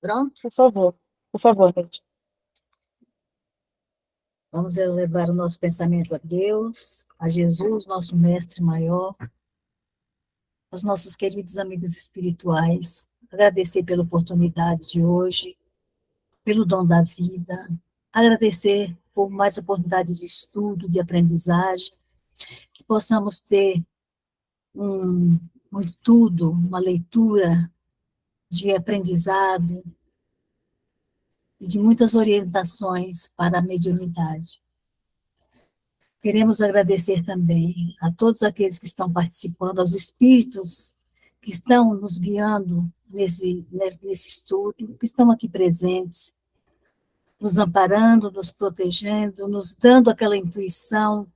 Pronto? Por favor, Neide. Vamos elevar o nosso pensamento a Deus, a Jesus, nosso mestre maior, aos nossos queridos amigos espirituais, agradecer pela oportunidade de hoje, pelo dom da vida, agradecer por mais oportunidades de estudo, de aprendizagem, que possamos ter um, um estudo, uma leitura de aprendizado e de muitas orientações para a mediunidade. Queremos agradecer também a todos aqueles que estão participando, aos espíritos que estão nos guiando nesse estudo, que estão aqui presentes, nos amparando, nos protegendo, nos dando aquela intuição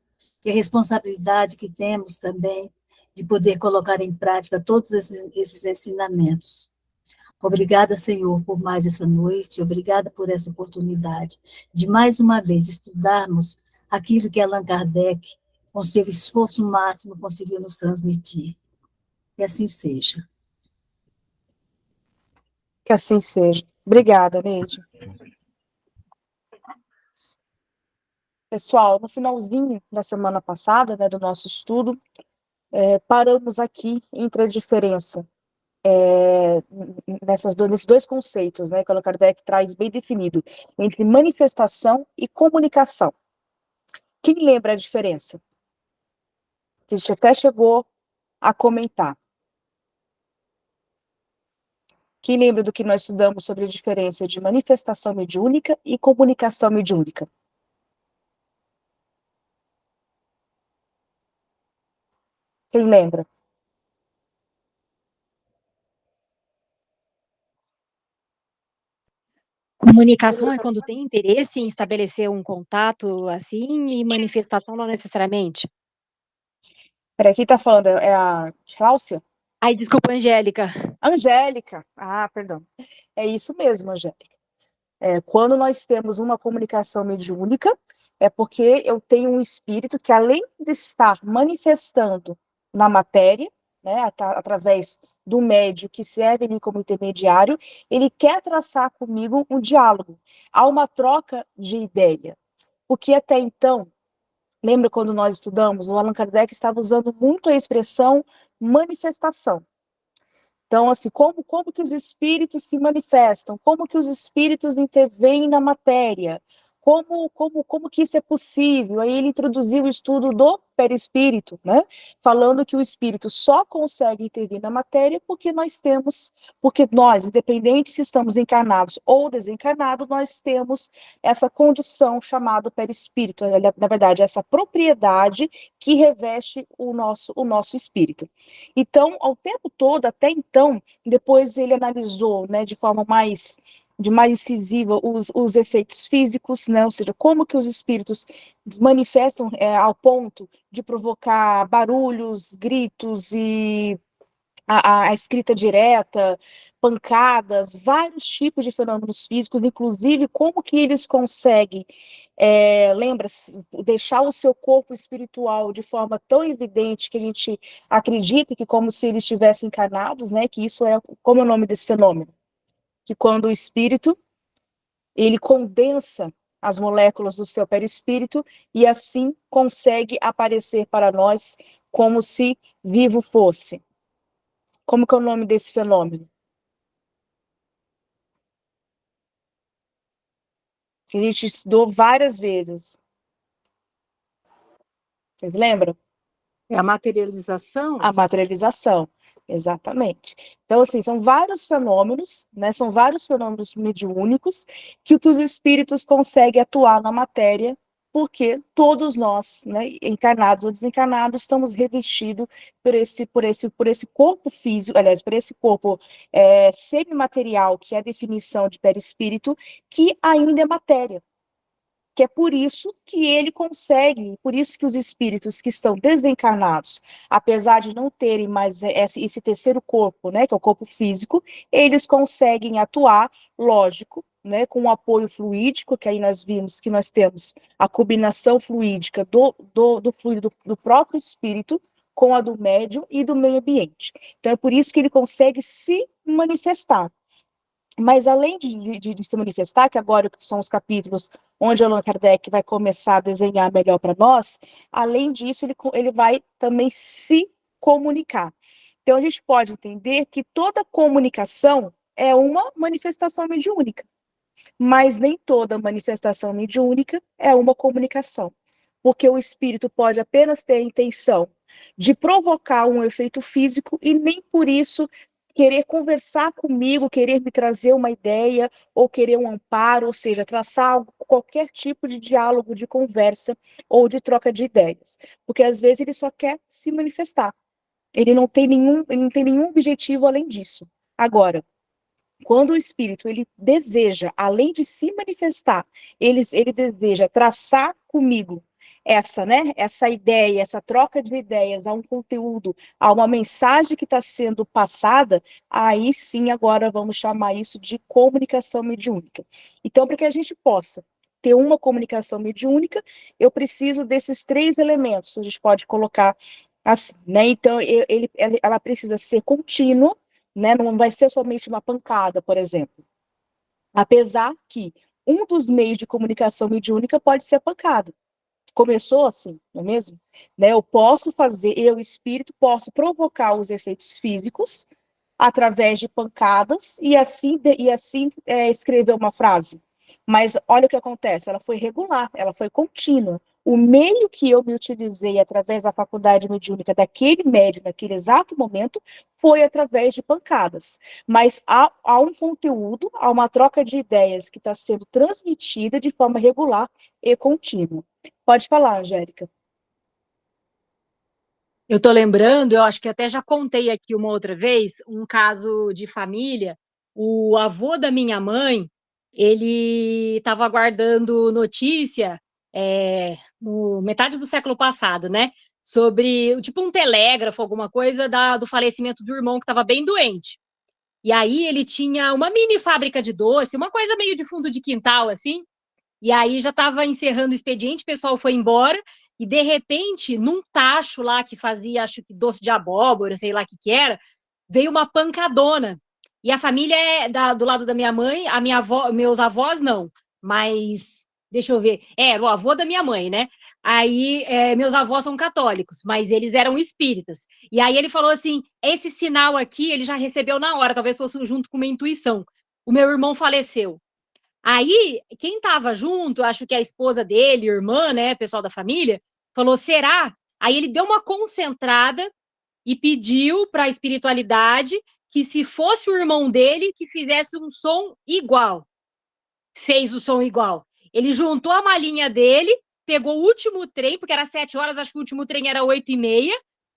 e a responsabilidade que temos também de poder colocar em prática todos esses ensinamentos. Obrigada, Senhor, por mais essa noite, obrigada por essa oportunidade de mais uma vez estudarmos aquilo que Allan Kardec, com seu esforço máximo, conseguiu nos transmitir. Que assim seja. Que assim seja. Obrigada, Neide. Pessoal, no finalzinho da semana passada, né, do nosso estudo, paramos aqui entre a diferença nesses dois conceitos, né, que o Allan Kardec traz bem definido, entre manifestação e comunicação. Quem lembra a diferença? Que a gente até chegou a comentar. Quem lembra do que nós estudamos sobre a diferença de manifestação mediúnica e comunicação mediúnica? Quem lembra? Comunicação é quando tem interesse em estabelecer um contato assim, e manifestação não necessariamente. Peraí, quem está falando? É a Cláudia? Ai, desculpa, Angélica. Angélica. Ah, perdão. É isso mesmo, Angélica. Quando nós temos uma comunicação mediúnica, é porque eu tenho um espírito que, além de estar manifestando na matéria, né, através do médium que serve ali como intermediário, ele quer traçar comigo um diálogo. Há uma troca de ideia. Porque até então, lembra quando nós estudamos, o Allan Kardec estava usando muito a expressão manifestação. Então, assim, como que os espíritos se manifestam? Como que os espíritos intervêm na matéria? Como que isso é possível? Aí ele introduziu o estudo do perispírito, né? Falando que o espírito só consegue intervir na matéria porque nós, independente se estamos encarnados ou desencarnados, nós temos essa condição chamada perispírito, na verdade, essa propriedade que reveste o nosso espírito. Então, ao tempo todo, até então, depois ele analisou, né, de forma mais incisiva os efeitos físicos, né, ou seja, como que os espíritos manifestam ao ponto de provocar barulhos, gritos e a escrita direta, pancadas, vários tipos de fenômenos físicos, inclusive como que eles conseguem, lembra-se, deixar o seu corpo espiritual de forma tão evidente que a gente acredita que como se eles estivessem encarnados, né, que isso como é o nome desse fenômeno? Que quando o espírito, ele condensa as moléculas do seu perispírito e assim consegue aparecer para nós como se vivo fosse. Como que é o nome desse fenômeno? Que a gente estudou várias vezes. Vocês lembram? É a materialização? A materialização, exatamente. Então, assim, são vários fenômenos, né? São vários fenômenos mediúnicos que os espíritos conseguem atuar na matéria, porque todos nós, né, encarnados ou desencarnados, estamos revestidos por esse corpo físico, aliás, por esse corpo semimaterial, que é a definição de perispírito, que ainda é matéria. Que é por isso que ele consegue, por isso que os espíritos que estão desencarnados, apesar de não terem mais esse terceiro corpo, né, que é o corpo físico, eles conseguem atuar, lógico, né, com o apoio fluídico, que aí nós vimos que nós temos a combinação fluídica do fluido do próprio espírito com a do médium e do meio ambiente. Então é por isso que ele consegue se manifestar. Mas além de se manifestar, que agora são os capítulos onde Allan Kardec vai começar a desenhar melhor para nós, além disso, ele vai também se comunicar. Então, a gente pode entender que toda comunicação é uma manifestação mediúnica, mas nem toda manifestação mediúnica é uma comunicação, porque o espírito pode apenas ter a intenção de provocar um efeito físico e nem por isso querer conversar comigo, querer me trazer uma ideia ou querer um amparo, ou seja, traçar qualquer tipo de diálogo, de conversa ou de troca de ideias, porque às vezes ele só quer se manifestar. Ele não tem nenhum objetivo além disso. Agora, quando o espírito ele deseja, além de se manifestar, ele deseja traçar comigo essa ideia, essa troca de ideias, a um conteúdo, a uma mensagem que está sendo passada, aí sim agora vamos chamar isso de comunicação mediúnica. Então, para que a gente possa ter uma comunicação mediúnica, eu preciso desses 3 elementos, a gente pode colocar assim, né? Então, ela precisa ser contínua, né? Não vai ser somente uma pancada, por exemplo. Apesar que um dos meios de comunicação mediúnica pode ser a pancada. Começou assim, não é mesmo? Né? Eu, espírito, posso provocar os efeitos físicos através de pancadas e assim escrever uma frase. Mas olha o que acontece, ela foi regular, ela foi contínua. O meio que eu me utilizei através da faculdade mediúnica daquele médium, naquele exato momento, foi através de pancadas. Mas há um conteúdo, há uma troca de ideias que está sendo transmitida de forma regular e contínua. Pode falar, Angélica. Eu estou lembrando, eu acho que até já contei aqui uma outra vez, um caso de família. O avô da minha mãe, ele estava aguardando notícia no metade do século passado, né? Sobre, tipo, um telégrafo, alguma coisa do falecimento do irmão que estava bem doente. E aí ele tinha uma mini fábrica de doce, uma coisa meio de fundo de quintal, assim. E aí já estava encerrando o expediente, o pessoal foi embora, e de repente, num tacho lá que fazia, acho que doce de abóbora, sei lá o que era, veio uma pancadona. E a família do lado da minha mãe, a minha avó, meus avós não, mas deixa eu ver, era o avô da minha mãe, né? Aí meus avós são católicos, mas eles eram espíritas. E aí ele falou assim: esse sinal aqui ele já recebeu na hora, talvez fosse junto com uma intuição. O meu irmão faleceu. Aí, quem estava junto, acho que a esposa dele, irmã, né, pessoal da família, falou: será? Aí ele deu uma concentrada e pediu para a espiritualidade que, se fosse o irmão dele, que fizesse um som igual. Fez o som igual. Ele juntou a malinha dele, pegou o último trem, porque era 7 horas, acho que o último trem era 8h30,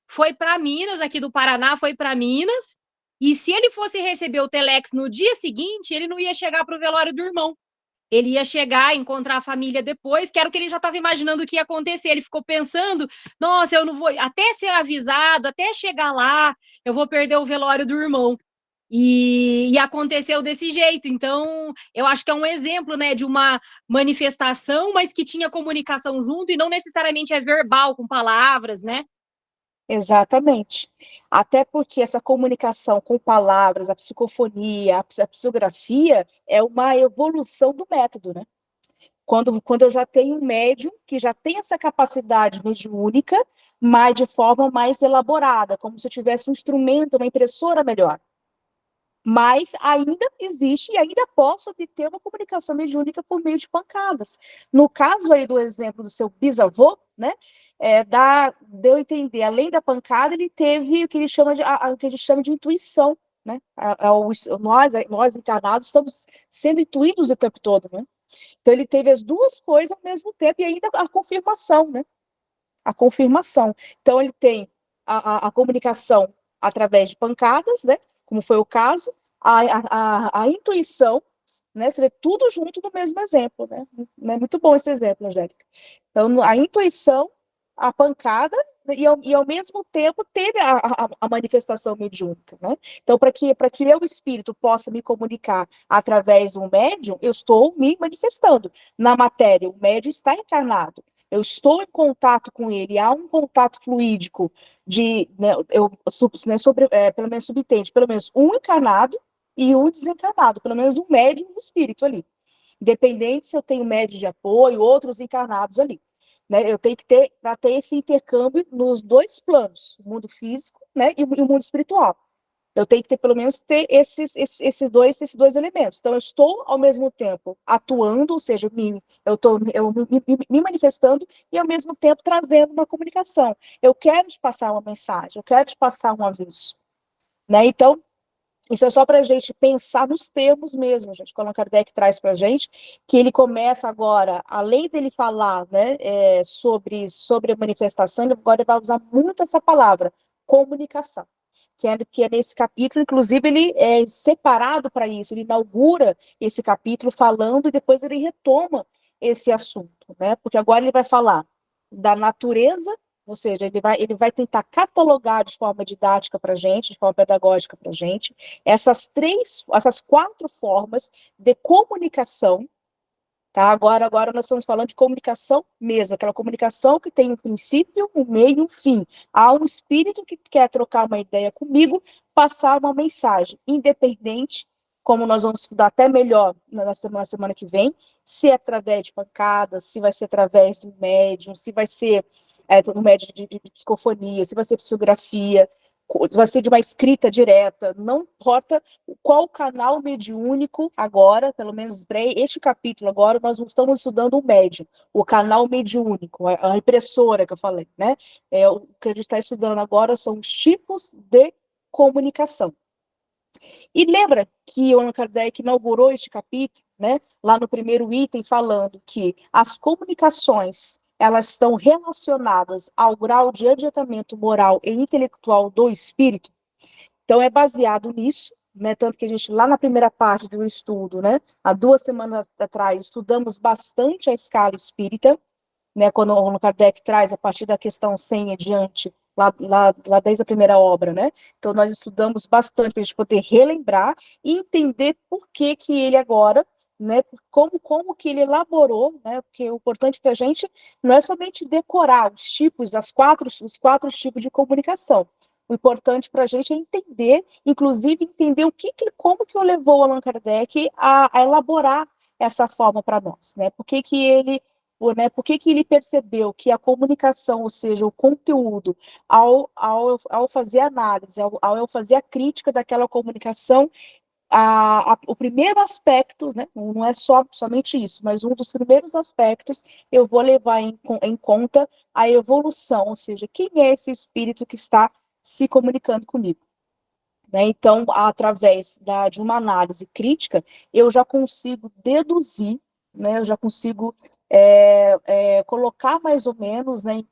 foi para Minas, aqui do Paraná, foi para Minas. E se ele fosse receber o telex no dia seguinte, ele não ia chegar para o velório do irmão. Ele ia chegar, encontrar a família depois, que era o que ele já estava imaginando que ia acontecer. Ele ficou pensando: nossa, eu não vou, até ser avisado, até chegar lá, eu vou perder o velório do irmão. E aconteceu desse jeito. Então, eu acho que é um exemplo, né, de uma manifestação, mas que tinha comunicação junto e não necessariamente é verbal, com palavras, né? Exatamente. Até porque essa comunicação com palavras, a psicofonia, a psicografia é uma evolução do método, né? Quando eu já tenho um médium que já tem essa capacidade mediúnica, mas de forma mais elaborada, como se eu tivesse um instrumento, uma impressora melhor. Mas ainda existe e ainda posso obter uma comunicação mediúnica por meio de pancadas. No caso aí do exemplo do seu bisavô, né, deu a entender, além da pancada, ele teve o que ele chama o que a gente chama de intuição, né? Nós encarnados estamos sendo intuídos o tempo todo, né? Então ele teve as duas coisas ao mesmo tempo e ainda a confirmação, né? A confirmação. Então ele tem a comunicação através de pancadas, né? Como foi o caso, a intuição, né? Você vê tudo junto no mesmo exemplo, né? Muito bom esse exemplo, Angélica. Então, a intuição, a pancada, e ao mesmo tempo teve a manifestação mediúnica, né? Então, para que eu, o espírito, possa me comunicar através do médium, eu estou me manifestando na matéria, o médium está encarnado. Eu estou em contato com ele, há um contato fluídico pelo menos subtende, pelo menos um encarnado e um desencarnado, pelo menos um médium do espírito ali. Independente se eu tenho médium de apoio, outros encarnados ali. Né? Eu tenho que ter, para ter esse intercâmbio nos dois planos, o mundo físico, né, e o mundo espiritual. Eu tenho que ter, pelo menos, ter esses dois elementos. Então, eu estou, ao mesmo tempo, atuando, ou seja, eu estou me manifestando e, ao mesmo tempo, trazendo uma comunicação. Eu quero te passar uma mensagem, eu quero te passar um aviso. Né? Então, isso é só para a gente pensar nos termos mesmo, gente, que o Allan Kardec traz para a gente, que ele começa agora, além dele falar, né, sobre a manifestação, ele agora vai usar muito essa palavra, comunicação, que é nesse capítulo, inclusive ele é separado para isso, ele inaugura esse capítulo falando e depois ele retoma esse assunto, né, porque agora ele vai falar da natureza, ou seja, ele vai tentar catalogar de forma didática para a gente, de forma pedagógica para a gente, essas quatro formas de comunicação, tá? Agora nós estamos falando de comunicação mesmo, aquela comunicação que tem um princípio, um meio e um fim. Há um espírito que quer trocar uma ideia comigo, passar uma mensagem, independente, como nós vamos estudar até melhor na semana que vem, se é através de pancadas, se vai ser através do médium, se vai ser um médium de psicofonia, se vai ser psicografia, vai ser de uma escrita direta, não importa qual canal mediúnico agora, pelo menos este capítulo agora, nós não estamos estudando o médium, o canal mediúnico, a impressora que eu falei, né? O que a gente está estudando agora são os tipos de comunicação. E lembra que o Allan Kardec inaugurou este capítulo, né, lá no primeiro item, falando que as comunicações elas estão relacionadas ao grau de adiantamento moral e intelectual do espírito. Então, é baseado nisso, né, tanto que a gente, lá na primeira parte do estudo, né, há 2 semanas atrás, estudamos bastante a escala espírita, né, quando o Allan Kardec traz a partir da questão 100 adiante, lá desde a primeira obra, né? Então, nós estudamos bastante para a gente poder relembrar e entender por que ele agora, né, como que ele elaborou, né, porque o importante para a gente não é somente decorar os tipos, os quatro tipos de comunicação. O importante para a gente é entender, inclusive entender como que levou o Allan Kardec a elaborar essa forma para nós, né? Por que ele percebeu que a comunicação, ou seja, o conteúdo, ao fazer análise, ao fazer a crítica daquela comunicação, o primeiro aspecto, né, não é somente isso, mas um dos primeiros aspectos, eu vou levar em conta a evolução, ou seja, quem é esse espírito que está se comunicando comigo. Né? Então, através de uma análise crítica, eu já consigo deduzir, né, eu já consigo colocar mais ou menos, né, em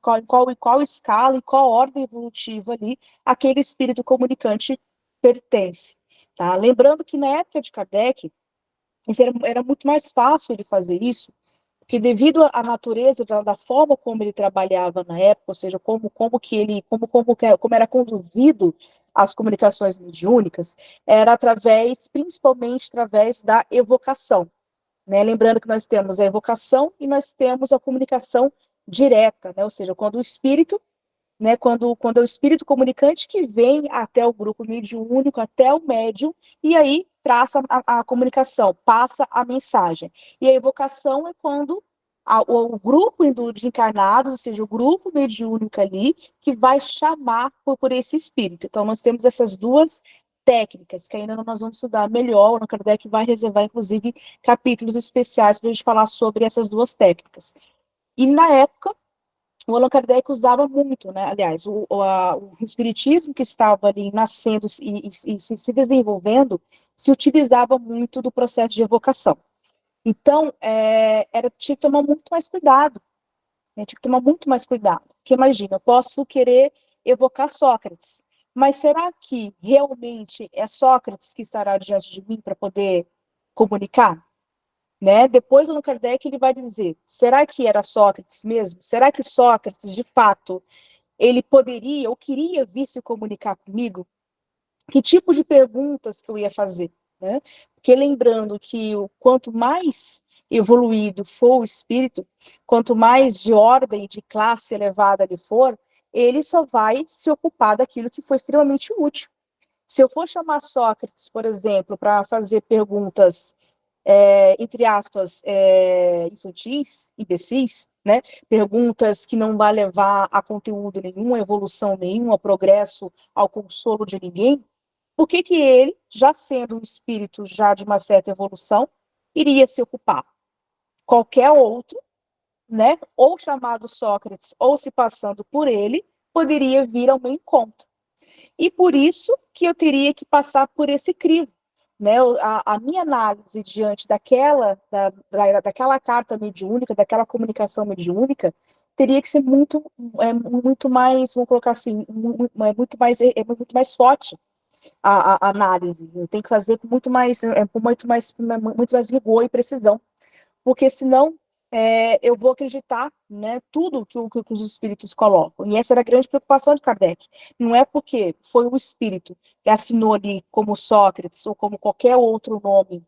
qual escala e qual ordem evolutiva ali aquele espírito comunicante pertence. Tá? Lembrando que na época de Kardec, era muito mais fácil ele fazer isso, porque devido à natureza da forma como ele trabalhava na época, ou seja, como era conduzido as comunicações mediúnicas, era principalmente através da evocação. Né? Lembrando que nós temos a evocação e nós temos a comunicação direta, né? Ou seja, quando o espírito, né, quando é o espírito comunicante que vem até o grupo mediúnico, até o médium, e aí traça a comunicação, passa a mensagem. E a evocação é quando o grupo de encarnados, ou seja, o grupo mediúnico ali, que vai chamar por esse espírito. Então, nós temos essas duas técnicas, que ainda nós vamos estudar melhor, o Allan Kardec vai reservar, inclusive, capítulos especiais para a gente falar sobre essas duas técnicas. E, na época, o Allan Kardec usava muito, né? Aliás, o espiritismo que estava ali nascendo e se desenvolvendo, se utilizava muito do processo de evocação. Então, tinha que tomar muito mais cuidado, né? Tinha que tomar muito mais cuidado, porque imagina, eu posso querer evocar Sócrates, mas será que realmente é Sócrates que estará diante de mim para poder comunicar? Né? Depois o Allan Kardec ele vai dizer, será que era Sócrates mesmo? Será que Sócrates, de fato, ele poderia ou queria vir se comunicar comigo? Que tipo de perguntas que eu ia fazer? Né? Porque lembrando que quanto mais evoluído for o espírito, quanto mais de ordem, de classe elevada ele for, ele só vai se ocupar daquilo que foi extremamente útil. Se eu for chamar Sócrates, por exemplo, para fazer perguntas, entre aspas, infantis, imbecis, né? Perguntas que não vai levar a conteúdo nenhum, a evolução nenhuma, a progresso, ao consolo de ninguém, por que que ele, já sendo um espírito já de uma certa evolução, iria se ocupar? Qualquer outro, né? Ou chamado Sócrates, ou se passando por ele, poderia vir ao meu encontro. E por isso que eu teria que passar por esse crivo. Né? A minha análise diante daquela carta mediúnica, daquela comunicação mediúnica, teria que ser muito mais, vamos colocar assim, muito mais forte a análise. Eu tenho que fazer com muito mais rigor e precisão, porque senão eu vou acreditar, né, tudo que os espíritos colocam. E essa era a grande preocupação de Kardec. Não é porque foi o espírito que assinou ali como Sócrates ou como qualquer outro nome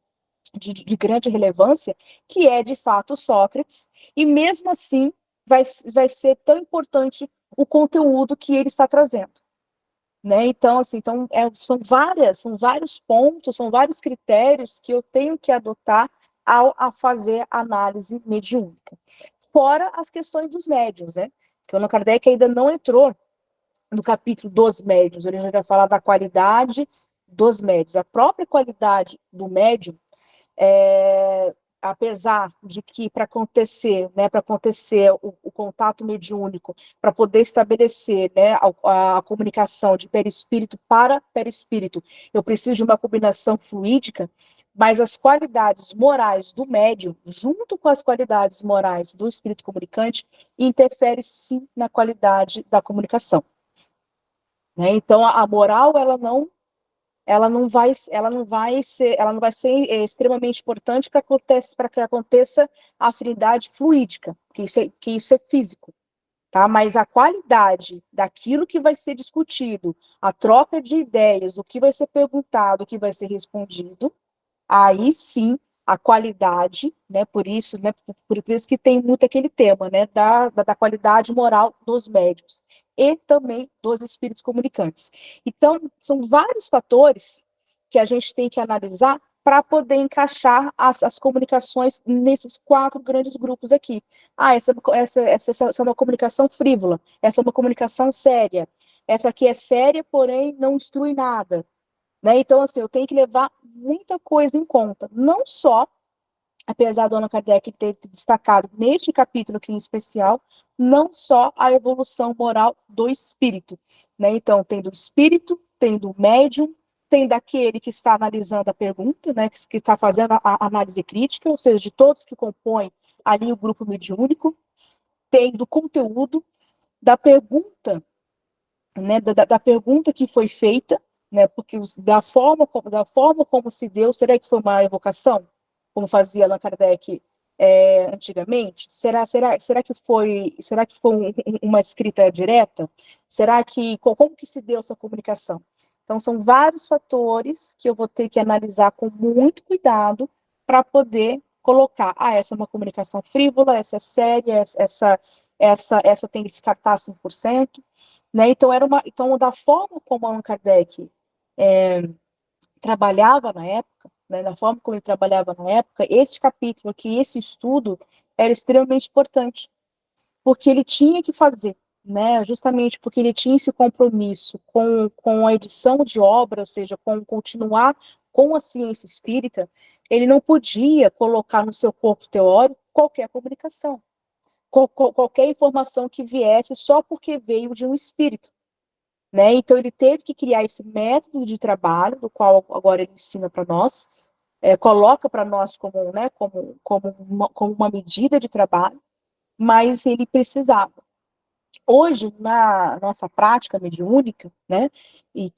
de grande relevância que é de fato Sócrates, e mesmo assim vai ser tão importante o conteúdo que ele está trazendo. Né? Então, assim, são vários pontos, são vários critérios que eu tenho que adotar ao fazer análise mediúnica. Fora as questões dos médiuns, né? Que o Allan Kardec ainda não entrou no capítulo dos médiuns, ele já vai falar da qualidade dos médiuns. A própria qualidade do médium, apesar de que para acontecer o contato mediúnico, para poder estabelecer, né, a comunicação de perispírito para perispírito, eu preciso de uma combinação fluídica, mas as qualidades morais do médium, junto com as qualidades morais do espírito comunicante, interfere sim na qualidade da comunicação. Né? Então, a moral, ela não vai ser extremamente importante para que aconteça a afinidade fluídica, que isso é físico, tá? Mas a qualidade daquilo que vai ser discutido, a troca de ideias, o que vai ser perguntado, o que vai ser respondido, aí sim a qualidade, né? Por isso que tem muito aquele tema, né? Da qualidade moral dos médiuns e também dos espíritos comunicantes. Então, são vários fatores que a gente tem que analisar para poder encaixar as comunicações nesses 4 grandes grupos aqui. Essa é uma comunicação frívola, essa é uma comunicação séria, essa aqui é séria, porém não instrui nada. Né? Então, assim, eu tenho que levar muita coisa em conta, não só, apesar do Allan Kardec ter destacado neste capítulo aqui em especial, não só a evolução moral do espírito. Né? Então, tem do espírito, tem do médium, tem daquele que está analisando a pergunta, né, que está fazendo a análise crítica, ou seja, de todos que compõem ali o grupo mediúnico, tem do conteúdo, da pergunta, né, da pergunta que foi feita, né, porque da forma como se deu, será que foi uma evocação, como fazia Allan Kardec antigamente? Será que foi uma escrita direta? Como que se deu essa comunicação? Então, são vários fatores que eu vou ter que analisar com muito cuidado para poder colocar, essa é uma comunicação frívola, essa é séria, essa tem que descartar 100%. Né? Então, da forma como Allan Kardec trabalhava na época, né, da forma como ele trabalhava na época, esse capítulo aqui, esse estudo, era extremamente importante, porque ele tinha que fazer, né, justamente porque ele tinha esse compromisso com a edição de obra, ou seja, com continuar com a ciência espírita, ele não podia colocar no seu corpo teórico qualquer comunicação, qualquer informação que viesse só porque veio de um espírito. Né? Então, ele teve que criar esse método de trabalho, do qual agora ele ensina para nós, coloca para nós como uma medida de trabalho, mas ele precisava. Hoje, na nossa prática mediúnica, né, e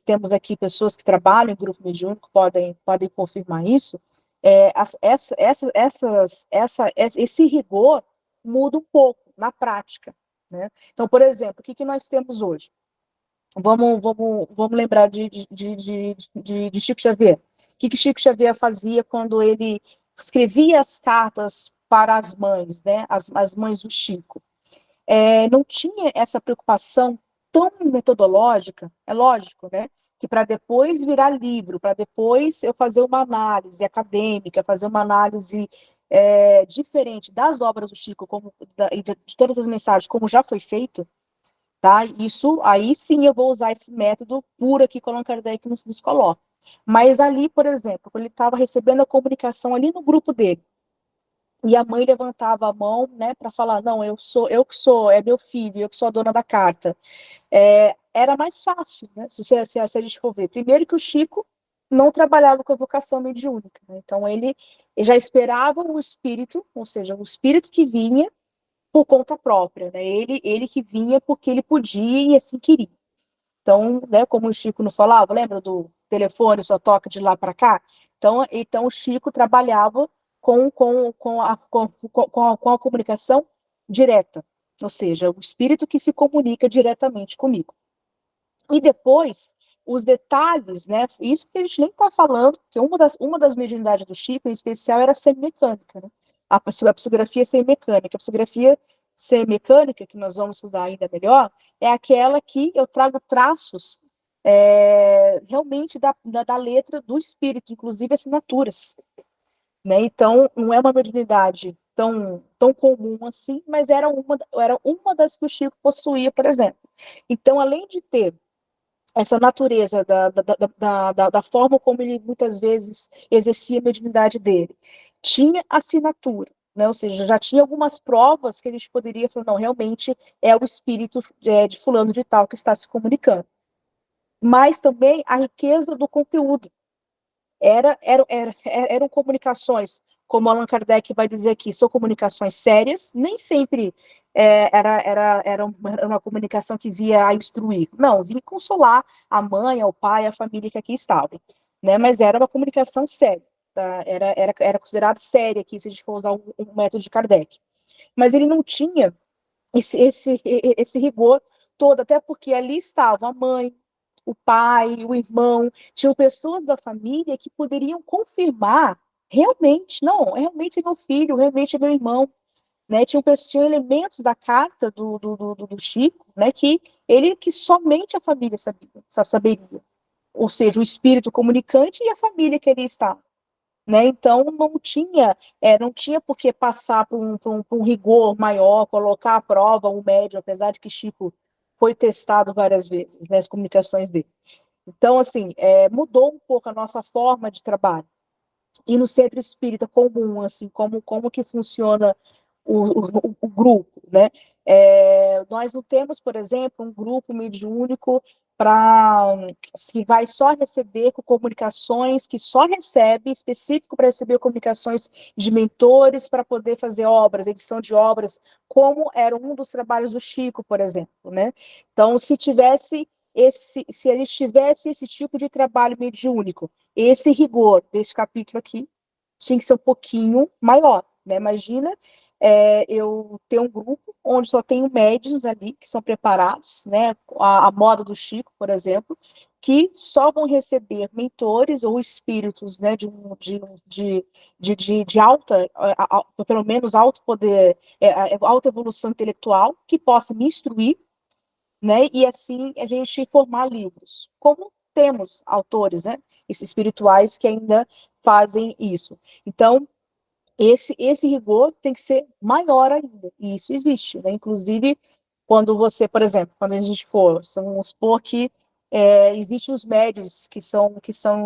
temos aqui pessoas que trabalham em grupo mediúnico podem confirmar isso, esse rigor muda um pouco na prática. Né? Então, por exemplo, o que nós temos hoje? Vamos lembrar de Chico Xavier. O que Chico Xavier fazia quando ele escrevia as cartas para as mães, né? As mães do Chico. Não tinha essa preocupação tão metodológica, é lógico, né? Que para depois virar livro, para depois eu fazer uma análise acadêmica, fazer uma análise diferente das obras do Chico, e de todas as mensagens, como já foi feito, tá? Isso, aí sim eu vou usar esse método puro aqui que Allan Kardec nos coloca. Mas ali, por exemplo, quando ele estava recebendo a comunicação ali no grupo dele, e a mãe levantava a mão, né, para falar, não, eu que sou, é meu filho, eu que sou a dona da carta. Era mais fácil, né, se a gente for ver. Primeiro que o Chico não trabalhava com a vocação mediúnica, né? Então ele já esperava o espírito, ou seja, o espírito que vinha por conta própria, né? Ele que vinha porque ele podia e assim queria. Então, né, como o Chico não falava, lembra do telefone só toca de lá para cá? Então o Chico trabalhava com a comunicação direta, ou seja, o espírito que se comunica diretamente comigo. E depois, os detalhes, né? Isso que a gente nem está falando, que uma das mediunidades do Chico, em especial, era semimecânica, né? A psicografia semimecânica. A psicografia semimecânica, que nós vamos estudar ainda melhor, é aquela que eu trago traços realmente da letra do espírito, inclusive assinaturas, né? Então, não é uma mediunidade tão comum assim, mas era uma das que o Chico possuía, por exemplo. Então, além de ter essa natureza da forma como ele muitas vezes exercia a mediunidade dele, tinha assinatura, né? Ou seja, já tinha algumas provas que a gente poderia falar, não, realmente é o espírito de fulano de tal que está se comunicando. Mas também a riqueza do conteúdo. Eram comunicações, como Allan Kardec vai dizer aqui, são comunicações sérias, nem sempre era uma comunicação que via a instruir, não, vinha consolar a mãe, o pai, a família que aqui estava, né? Mas era uma comunicação séria, tá? Era considerada séria aqui, se a gente for usar um método de Kardec. Mas ele não tinha esse rigor todo, até porque ali estava a mãe, o pai, o irmão, tinham pessoas da família que poderiam confirmar realmente, não, realmente é meu filho, realmente é meu irmão, né? Tinham elementos da carta do Chico, né, que somente a família saberia, ou seja, o espírito comunicante e a família que ali estava. Né? Então não tinha por que passar por um rigor maior, colocar à prova o médium, apesar de que Chico foi testado várias vezes, né, as comunicações dele. Então, assim, mudou um pouco a nossa forma de trabalho. E no centro espírita comum, assim, como que funciona o grupo, né? Nós não temos, por exemplo, um grupo mediúnico que vai só receber comunicações, que só recebe, específico para receber comunicações de mentores para poder fazer obras, edição de obras, como era um dos trabalhos do Chico, por exemplo, né? Então, se a gente tivesse esse tipo de trabalho mediúnico, esse rigor desse capítulo aqui tinha que ser um pouquinho maior, né? Imagina eu ter um grupo onde só tenho médiuns ali que são preparados, né? A moda do Chico, por exemplo, que só vão receber mentores ou espíritos, né? De alta, pelo menos alto poder, alta evolução intelectual, que possa me instruir, né? E assim a gente formar livros. Como temos autores, né? Espirituais que ainda fazem isso. Então, esse rigor tem que ser maior ainda, e isso existe, né? Inclusive, quando você, por exemplo, quando a gente vamos supor que existem os médios que são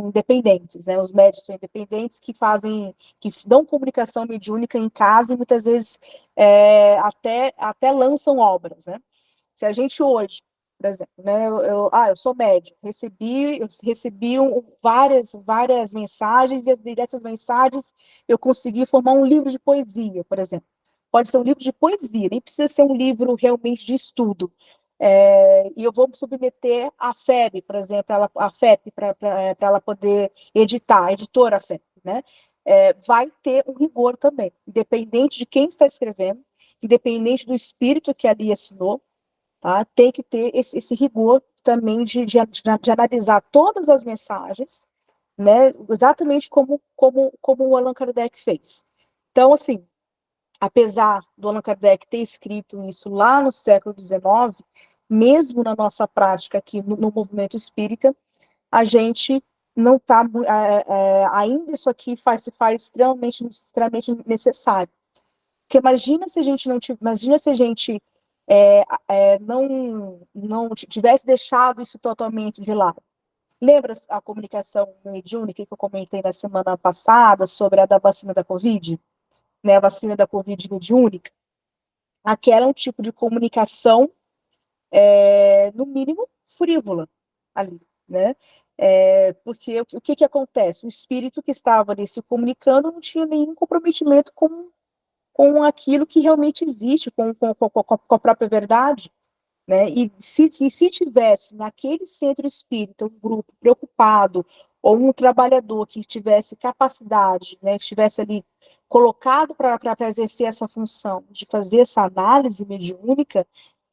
independentes, né? Os médios são independentes que dão comunicação mediúnica em casa e muitas vezes até lançam obras, né? Se a gente hoje, por exemplo, né, eu sou médium, recebi várias mensagens, e dessas mensagens eu consegui formar um livro de poesia, por exemplo. Pode ser um livro de poesia, nem precisa ser um livro realmente de estudo. E eu vou submeter a FEB, por exemplo, a FEP, para ela poder editar, a editora FEP, né? Vai ter um rigor também, independente de quem está escrevendo, independente do espírito que ali assinou, tá? Tem que ter esse rigor também de analisar todas as mensagens, né? Exatamente como o Allan Kardec fez. Então, assim, apesar do Allan Kardec ter escrito isso lá no século XIX, mesmo na nossa prática aqui no movimento espírita, a gente não está, ainda isso aqui se faz extremamente necessário. Porque imagina se a gente não tivesse deixado isso totalmente de lado. Lembra a comunicação mediúnica que eu comentei na semana passada sobre a da vacina da Covid? Né, a vacina da Covid mediúnica? Aquela é um tipo de comunicação, no mínimo, frívola ali, né? Porque o que acontece? O espírito que estava ali se comunicando não tinha nenhum comprometimento com aquilo que realmente existe, com a própria verdade, né? E se tivesse naquele centro espírita um grupo preocupado, ou um trabalhador que tivesse capacidade, né, que estivesse ali colocado para exercer essa função, de fazer essa análise mediúnica,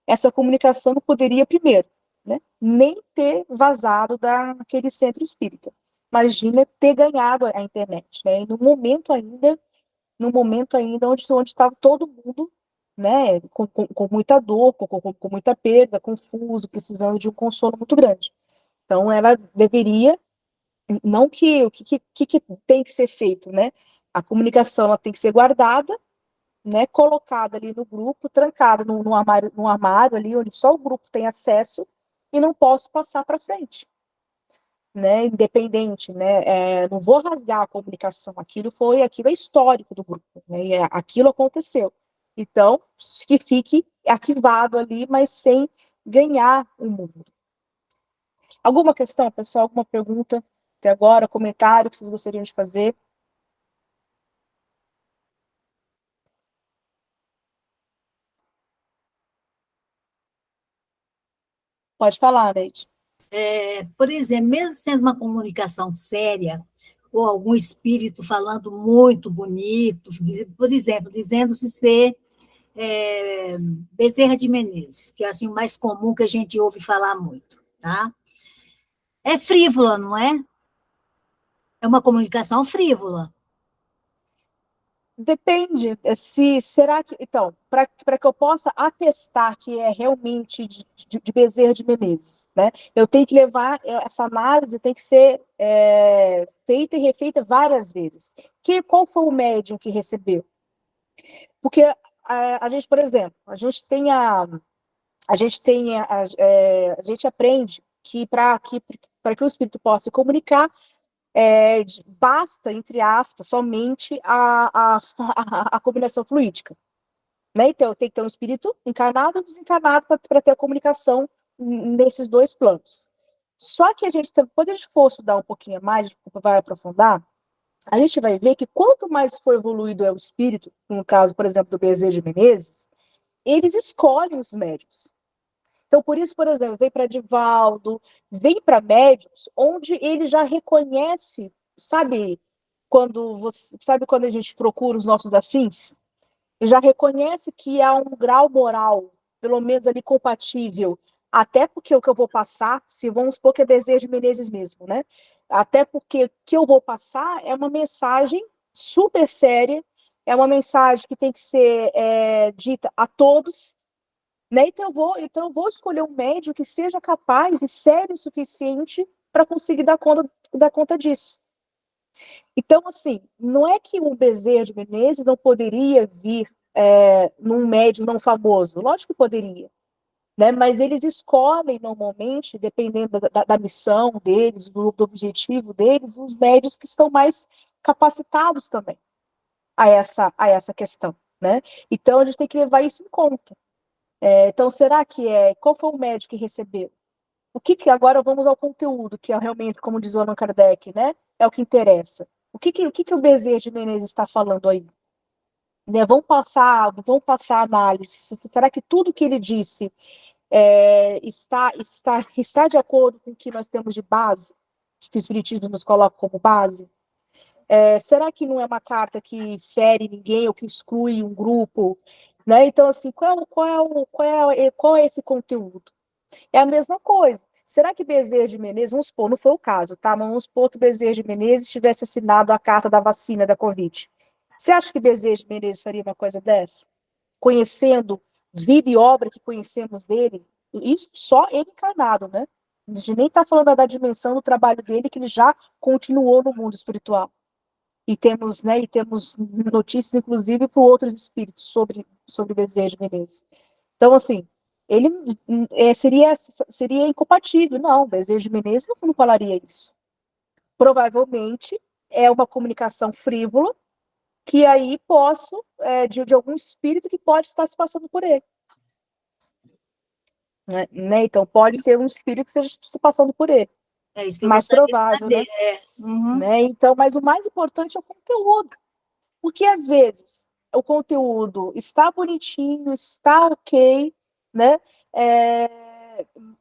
essa comunicação não poderia, primeiro, né, nem ter vazado daquele centro espírita. Imagina ter ganhado a internet, né? E no momento ainda onde estava todo mundo, né, com muita dor, com muita perda, confuso, precisando de um consolo muito grande. Então, ela deveria, não que o que tem que ser feito, né? A comunicação ela tem que ser guardada, né, colocada ali no grupo, trancada num armário ali, onde só o grupo tem acesso, e não posso passar para frente, né, independente, né, não vou rasgar a comunicação, aquilo é histórico do grupo, né, e aquilo aconteceu. Então, que fique arquivado ali, mas sem ganhar o mundo. Alguma questão, pessoal? Alguma pergunta até agora? Comentário que vocês gostariam de fazer? Pode falar, Neide. Por exemplo, mesmo sendo uma comunicação séria, ou algum espírito falando muito bonito, por exemplo, dizendo-se ser Bezerra de Menezes, que é assim, o mais comum que a gente ouve falar muito, tá? É frívola, não é? É uma comunicação frívola. Depende, será que, então, para que eu possa atestar que é realmente de Bezerra de Menezes, né? Eu tenho que levar, essa análise tem que ser feita e refeita várias vezes. Qual foi o médium que recebeu? Porque a gente, por exemplo, a gente aprende que para que o espírito possa se comunicar, basta, entre aspas, somente a combinação fluídica. Né? Então, tem que ter um espírito encarnado e desencarnado para ter a comunicação nesses dois planos. Só que quando a gente for estudar um pouquinho mais, vai aprofundar, a gente vai ver que quanto mais for evoluído é o espírito, no caso, por exemplo, do Bezerra de Menezes, eles escolhem os médios. Então, por isso, por exemplo, vem para Divaldo, vem para médios, onde ele já reconhece, sabe quando a gente procura os nossos afins? Ele já reconhece que há um grau moral, pelo menos ali compatível, até porque o que eu vou passar, se vamos supor que é Bezerra de Menezes mesmo, né? Até porque o que eu vou passar é uma mensagem super séria, é uma mensagem que tem que ser dita a todos, né? Então eu vou escolher um médium que seja capaz e sério o suficiente para conseguir dar conta disso. Então, assim, não é que o Bezerra de Menezes não poderia vir num médium não famoso, lógico que poderia, né? Mas eles escolhem normalmente, dependendo da missão deles, do objetivo deles, os médios que estão mais capacitados também a essa questão, né? Então a gente tem que levar isso em conta. Então, será que qual foi o médico que recebeu? Agora vamos ao conteúdo, que é realmente, como diz o Allan Kardec, né? É o que interessa. O que o Bezerra de Menezes está falando aí? Né? Vamos passar a análise. Será que tudo que ele disse está de acordo com o que nós temos de base, que o Espiritismo nos coloca como base? Será que não é uma carta que fere ninguém ou que exclui um grupo? Né? Então, assim, qual é esse conteúdo? É a mesma coisa. Será que Bezerra de Menezes, vamos supor, não foi o caso, tá? Mas vamos supor que Bezerra de Menezes tivesse assinado a carta da vacina da Covid. Você acha que Bezerra de Menezes faria uma coisa dessa? Conhecendo vida e obra que conhecemos dele, Isso só ele encarnado, né? A gente nem está falando da dimensão do trabalho dele, que ele já continuou no mundo espiritual. E temos notícias, inclusive, para outros espíritos sobre Bezerra de Menezes. Então, assim, ele seria incompatível. Não, Bezerra de Menezes não falaria isso. Provavelmente é uma comunicação frívola, que aí de algum espírito que pode estar se passando por ele. Né? Então, pode ser um espírito que esteja se passando por ele. É isso que eu Mais gostaria de provável, saber. né? Uhum. Né? Então, mas o mais importante é o conteúdo. Porque, às vezes, o conteúdo está bonitinho, está ok, né?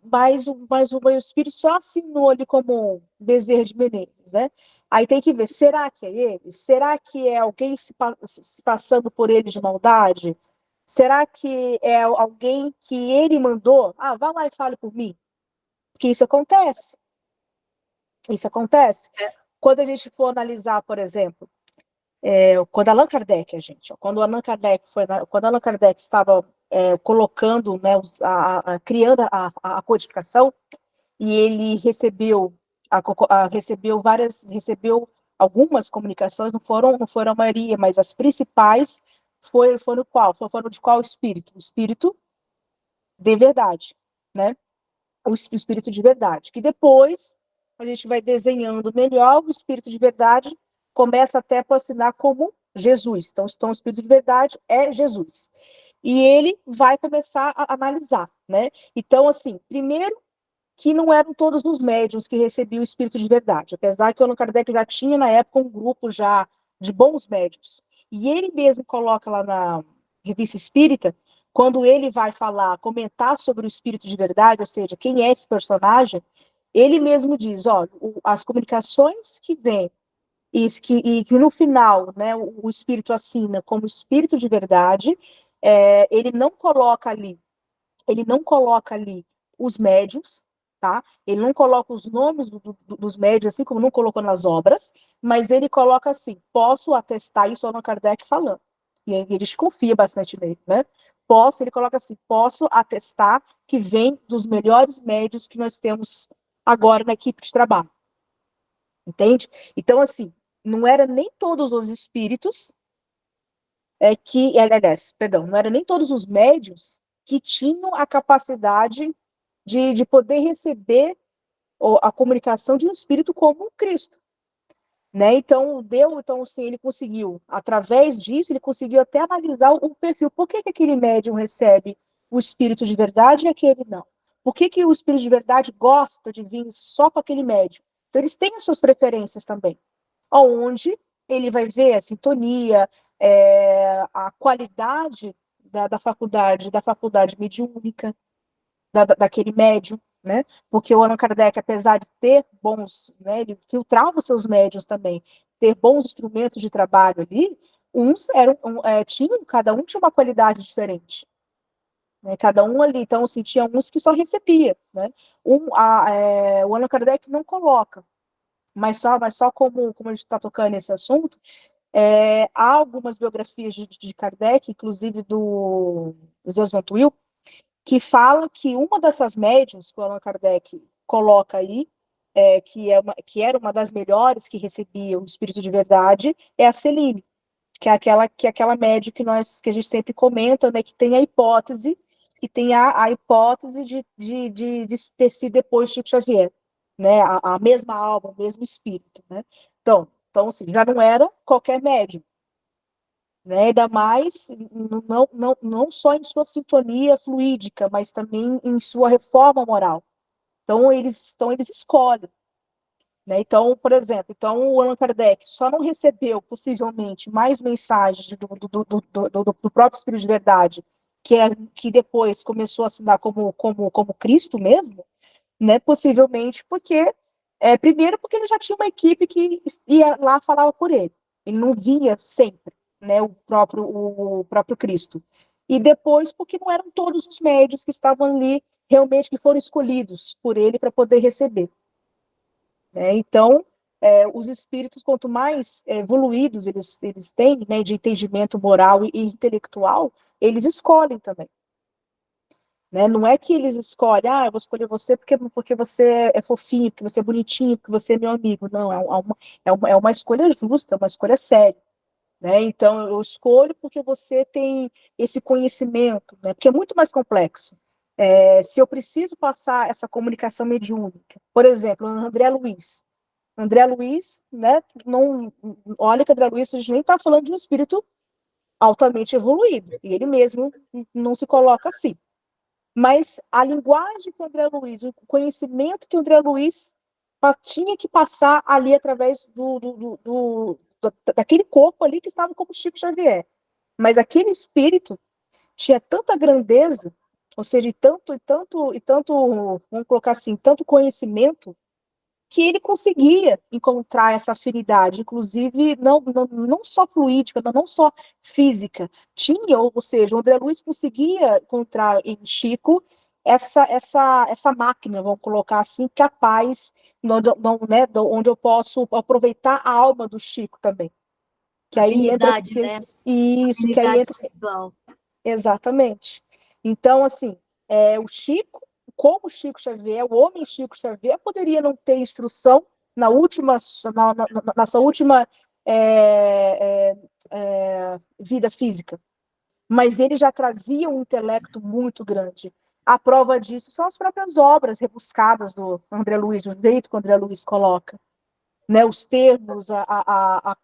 Mas o espírito só assinou ali como Bezerra de Menezes, né? Aí tem que ver, será que é ele? Será que é alguém se passando por ele de maldade? Será que é alguém que ele mandou? Ah, vá lá e fale por mim. Porque isso acontece. Isso acontece. Quando a gente for analisar, por exemplo, quando Allan Kardec, quando Allan Kardec estava colocando, né, criando a codificação, e ele recebeu algumas comunicações, não foram a maioria, mas as principais foram de qual espírito? O espírito de verdade, né? O espírito de verdade, que depois a gente vai desenhando melhor, o espírito de verdade começa até a assinar como Jesus. Então, o espírito de verdade é Jesus. E ele vai começar a analisar, né? Então, assim, primeiro que não eram todos os médiuns que recebiam o espírito de verdade, apesar que o Allan Kardec já tinha, na época, um grupo já de bons médiuns. E ele mesmo coloca lá na Revista Espírita, quando ele vai comentar sobre o espírito de verdade, ou seja, quem é esse personagem, ele mesmo diz, ó, as comunicações que vêm e que no final, né, o espírito assina como espírito de verdade, ele não coloca ali os médiuns, tá? Ele não coloca os nomes dos médiuns, assim como não colocou nas obras, mas ele coloca assim, posso atestar isso, Allan Kardec falando. E ele desconfia bastante nele, né? Ele coloca assim, posso atestar que vem dos melhores médiuns que nós temos agora na equipe de trabalho. Entende? Então, assim, não era nem todos os espíritos não era nem todos os médiuns que tinham a capacidade de poder receber a comunicação de um espírito como Cristo. Né? Então, assim, ele conseguiu, através disso, ele conseguiu até analisar o perfil. Por que aquele médium recebe o espírito de verdade e aquele não? Por que o espírito de verdade gosta de vir só com aquele médium? Então, eles têm as suas preferências também. Onde ele vai ver a sintonia, a qualidade da faculdade mediúnica, daquele médium, né? Porque o Allan Kardec, apesar de ter bons, né, ele filtrava os seus médiums também, ter bons instrumentos de trabalho ali, cada um tinha uma qualidade diferente. Né? Cada um ali, então, assim, tinha uns que só recebia, né? O Allan Kardec não coloca, mas só como a gente está tocando nesse assunto, há algumas biografias de Kardec, inclusive do Zeus Van Tuyl, que fala que uma dessas médiuns que o Allan Kardec coloca aí, que era uma das melhores que recebia o espírito de verdade, é a Celine, que é aquela médium que a gente sempre comenta, né, que tem a hipótese de ter sido depois de Chico Xavier, né, a mesma alma, o mesmo espírito, né? Então assim, já não era qualquer médium, né? Ainda mais não só em sua sintonia fluídica, mas também em sua reforma moral. Então eles escolhem, né? Então, por exemplo, o Allan Kardec só não recebeu possivelmente mais mensagens do próprio Espírito de Verdade, que depois começou a assinar como Cristo mesmo, né? Possivelmente primeiro porque ele já tinha uma equipe que ia lá falava por ele. Ele não via sempre, né, o próprio Cristo. E depois porque não eram todos os médios que estavam ali realmente que foram escolhidos por ele para poder receber. Né? Então, os espíritos, quanto mais evoluídos eles têm, né, de entendimento moral e intelectual, eles escolhem também. né? Não é que eles escolhem, eu vou escolher você porque você é fofinho, porque você é bonitinho, porque você é meu amigo. Não, é uma escolha justa, é uma escolha séria, né? Então, eu escolho porque você tem esse conhecimento, né? Porque é muito mais complexo. Se eu preciso passar essa comunicação mediúnica, por exemplo, André Luiz. André Luiz, né? Não, olha que André Luiz, a gente nem está falando de um espírito altamente evoluído, e ele mesmo não se coloca assim. Mas a linguagem que o André Luiz, o conhecimento que o André Luiz tinha que passar ali através daquele corpo ali que estava como Chico Xavier. Mas aquele espírito tinha tanta grandeza, ou seja, vamos colocar assim, tanto conhecimento, que ele conseguia encontrar essa afinidade, inclusive não só fluídica, não só física, ou seja, o André Luiz conseguia encontrar em Chico essa máquina, vamos colocar assim, capaz, né, onde eu posso aproveitar a alma do Chico também. Que aí entra, Afinidade, né? isso, que aí Afinidade entra, espiritual. exatamente. Então, assim, o Chico, como Chico Xavier, o homem Chico Xavier, poderia não ter instrução na sua última vida física, mas ele já trazia um intelecto muito grande. A prova disso são as próprias obras rebuscadas do André Luiz, o jeito que o André Luiz coloca, né, os termos, a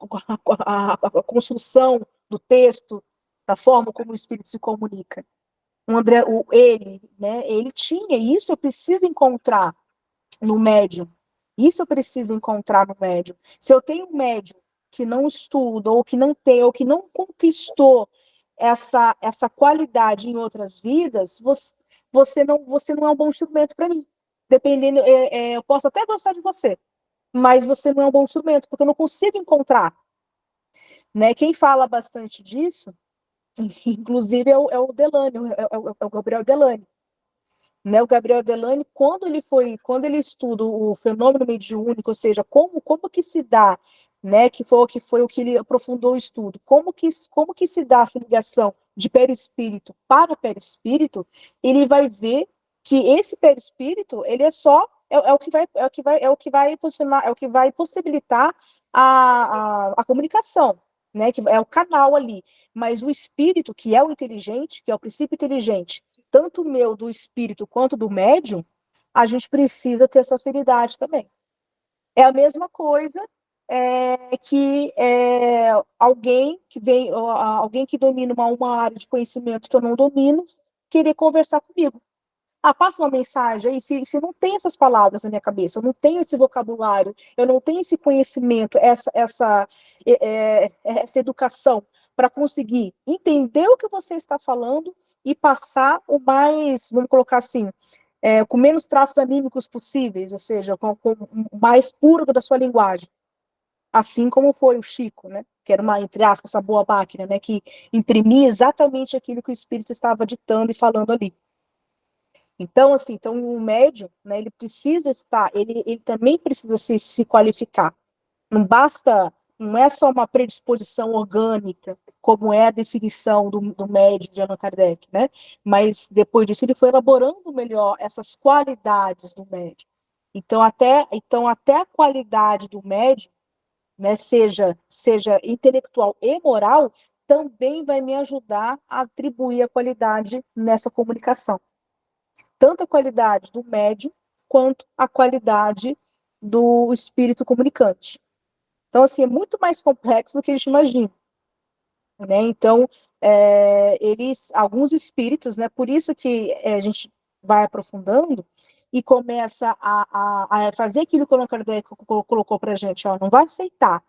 construção do texto, da forma como o espírito se comunica. Ele tinha, e isso eu preciso encontrar no médium. Isso eu preciso encontrar no médium. Se eu tenho um médium que não estuda, ou que não tem, ou que não conquistou essa qualidade em outras vidas, você não é um bom instrumento para mim. Dependendo, eu posso até gostar de você, mas você não é um bom instrumento, porque eu não consigo encontrar. Né? Quem fala bastante disso, inclusive, é o Delany, é o Gabriel Delany. Né? O Gabriel Delany, quando ele estuda o fenômeno mediúnico, ou seja, como que se dá, né? Que foi o que ele aprofundou o estudo, como que se dá essa ligação de perispírito para perispírito, ele vai ver que esse perispírito, ele é o que vai posicionar, é o que vai possibilitar a comunicação, né? Que é o canal ali. Mas o espírito, que é o inteligente, que é o princípio inteligente, tanto meu, do espírito, quanto do médium, a gente precisa ter essa afinidade também. É a mesma coisa que alguém que domina uma área de conhecimento que eu não domino, querer conversar comigo. Passa uma mensagem aí, se não tem essas palavras na minha cabeça, eu não tenho esse vocabulário, eu não tenho esse conhecimento, essa educação para conseguir entender o que você está falando e passar o mais, vamos colocar assim, com menos traços anímicos possíveis, ou seja, com o mais puro da sua linguagem. Assim como foi o Chico, né? Que era entre aspas, essa boa máquina, né? Que imprimia exatamente aquilo que o espírito estava ditando e falando ali. Então, assim, o médium, né, ele precisa estar, ele também precisa se qualificar. Não é só uma predisposição orgânica, como é a definição do médium de Allan Kardec, né? Mas depois disso ele foi elaborando melhor essas qualidades do médium. Então até a qualidade do médium, né, seja intelectual e moral, também vai me ajudar a atribuir a qualidade nessa comunicação. Tanto a qualidade do médium, quanto a qualidade do espírito comunicante. Então, assim, é muito mais complexo do que a gente imagina. Né? Então, alguns espíritos, né, por isso que a gente vai aprofundando e começa a fazer aquilo que o Allan Kardec colocou para a gente, não vai aceitar,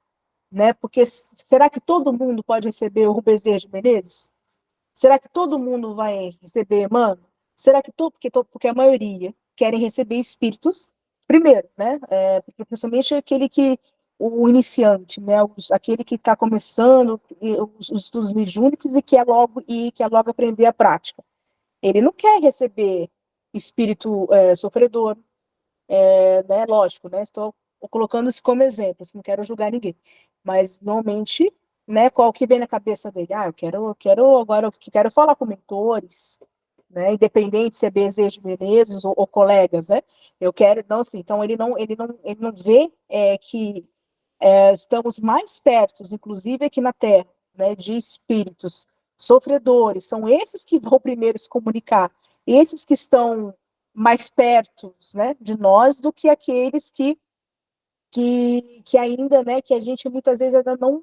né? Porque será que todo mundo pode receber o Bezerra de Menezes? Será que todo mundo vai receber Emmanuel? Será que porque a maioria querem receber espíritos primeiro, né? Porque principalmente o iniciante, né? Aquele que está começando os estudos mediúnicos e quer logo aprender a prática. Ele não quer receber espírito sofredor, né? Lógico, né? Estou colocando isso como exemplo, assim, não quero julgar ninguém, mas normalmente, né? Qual que vem na cabeça dele? Eu quero agora, quero falar com mentores, né? Independente se é Bezerra de Menezes ou colegas, né? Eu quero, então, assim, então ele não vê que estamos mais perto, inclusive aqui na Terra, né, de espíritos sofredores, são esses que vão primeiro se comunicar, esses que estão mais perto, né, de nós, do que aqueles que ainda, né, que a gente muitas vezes ainda não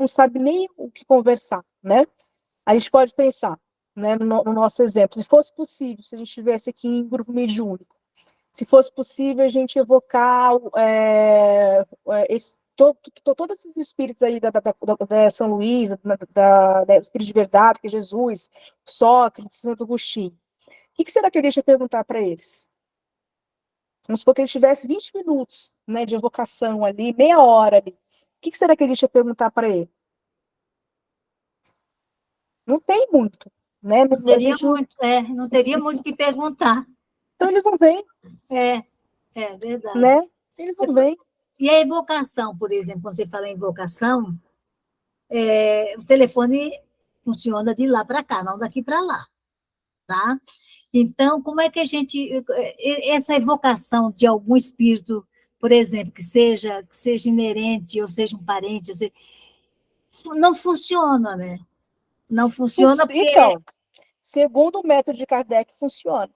sabe nem o que conversar, né? A gente pode pensar, né, no nosso exemplo, se fosse possível, se a gente estivesse aqui em grupo mediúnico, se fosse possível a gente evocar todos esses espíritos aí da São Luís, da Espírito de Verdade, que é Jesus, Sócrates, Santo Agostinho. O que será que a gente ia perguntar para eles? Vamos supor que ele tivesse 20 minutos, né, de evocação ali, meia hora ali. O que será que a gente ia perguntar para ele? Não tem muito, né? Não teria muito, não teria muito o que perguntar. Então eles não vêm. É verdade. Né? Eles não vêm. E a evocação, por exemplo, quando você fala em evocação, o telefone funciona de lá para cá, não daqui para lá, tá? Então, como é que a gente... Essa evocação de algum espírito, por exemplo, que seja inerente, ou seja um parente, não funciona, né? Não funciona porque... Então, segundo o método de Kardec, funciona.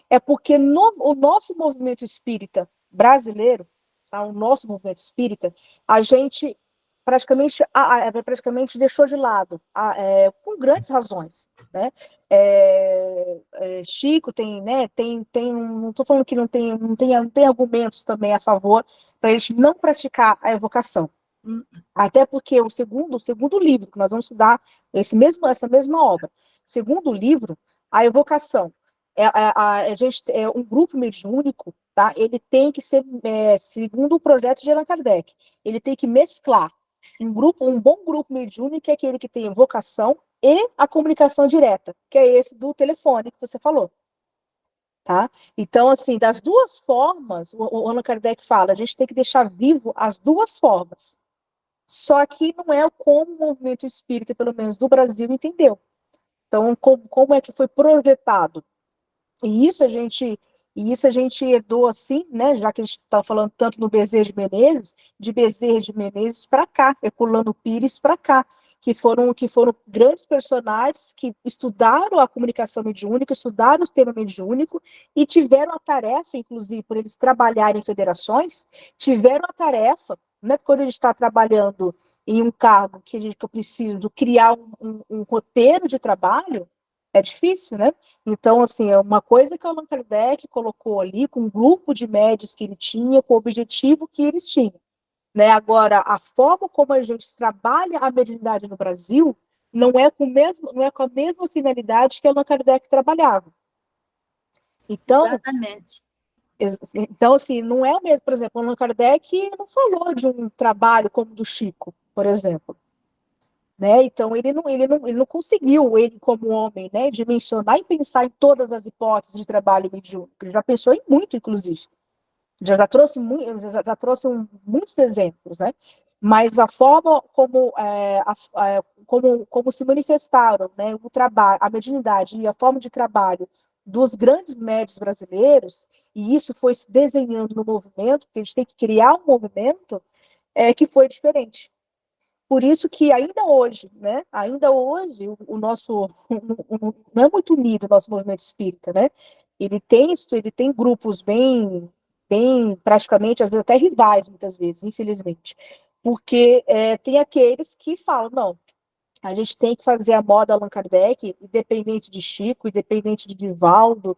É porque o nosso movimento espírita brasileiro, tá? O nosso movimento espírita, a gente praticamente deixou de lado, com grandes razões, né? Chico tem, né? Não estou falando que não tem argumentos também a favor para a gente não praticar a evocação. Até porque o segundo livro que nós vamos estudar, essa mesma obra, segundo livro, a evocação a gente um grupo mediúnico, tá? Ele tem que ser, segundo o projeto de Allan Kardec, ele tem que mesclar um bom grupo mediúnico, que é aquele que tem evocação e a comunicação direta, que é esse do telefone que você falou. Tá? Então, assim, das duas formas, o Allan Kardec fala, a gente tem que deixar vivo as duas formas. Só que não é como o movimento espírita, pelo menos do Brasil, entendeu. Então, como é que foi projetado? E isso a gente herdou assim, né? Já que a gente está falando tanto no Bezerra de Menezes para cá, Herculano Pires para cá, que foram grandes personagens que estudaram a comunicação mediúnica, estudaram o tema mediúnico e tiveram a tarefa, inclusive, por eles trabalharem em federações, tiveram a tarefa, né? Quando a gente está trabalhando em um cargo que eu preciso criar um roteiro de trabalho, é difícil, né? Então, assim, é uma coisa que o Allan Kardec colocou ali, com um grupo de médios que ele tinha, com o objetivo que eles tinham. Né? Agora, a forma como a gente trabalha a mediunidade no Brasil não é com a mesma finalidade que Allan Kardec trabalhava. Então, exatamente. Então, assim, não é o mesmo, por exemplo, Allan Kardec não falou de um trabalho como o do Chico, por exemplo. Né? Então, ele não conseguiu, ele como homem, né, dimensionar e pensar em todas as hipóteses de trabalho mediúnico. Ele já pensou em muito, inclusive. Já trouxe muitos exemplos, né? Mas a forma como se manifestaram, né, o trabalho, a mediunidade e a forma de trabalho dos grandes médios brasileiros, e isso foi se desenhando no movimento, porque a gente tem que criar um movimento que foi diferente. Por isso que ainda hoje, né? Ainda hoje o nosso não é muito unido o nosso movimento espírita, né? Ele tem grupos bem praticamente, às vezes até rivais, muitas vezes, infelizmente. Porque tem aqueles que falam, não, a gente tem que fazer a moda Allan Kardec, independente de Chico, independente de Divaldo,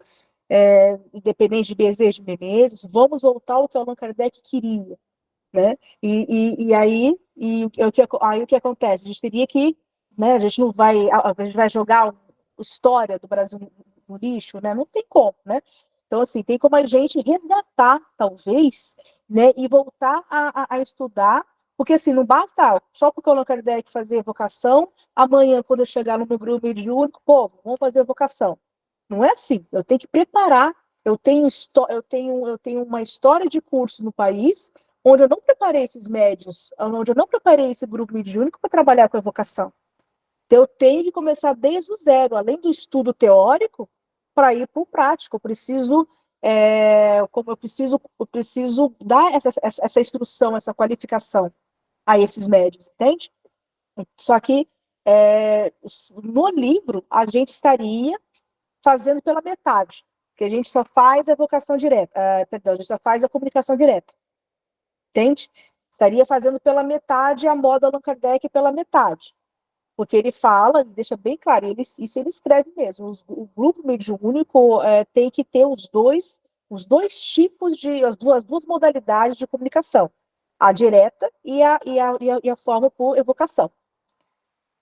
independente de Bezerra de Menezes, vamos voltar ao que Allan Kardec queria. Né? E aí o que acontece? A gente teria que, né? A gente vai jogar a história do Brasil no lixo, né? Não tem como, né? Então, assim, tem como a gente resgatar, talvez, né? E voltar a estudar, porque assim, não basta só porque eu não quero ideia de fazer evocação, amanhã, quando eu chegar no meu grupo mediúnico, povo, vamos fazer evocação. Não é assim, eu tenho que preparar, eu tenho uma história de curso no país onde eu não preparei esses médios, onde eu não preparei esse grupo mediúnico para trabalhar com a evocação. Então, eu tenho que começar desde o zero, além do estudo teórico, para ir para o prático. Eu preciso dar essa instrução, essa qualificação a esses médios, entende? Só que no livro a gente estaria fazendo pela metade, que a gente só faz a evocação direta, perdão, a gente só faz a comunicação direta, entende? Estaria fazendo pela metade a moda Allan Kardec pela metade, porque ele fala, ele deixa bem claro, isso ele escreve mesmo, o grupo mediúnico tem que ter os dois tipos as duas modalidades de comunicação, a direta e a forma por evocação.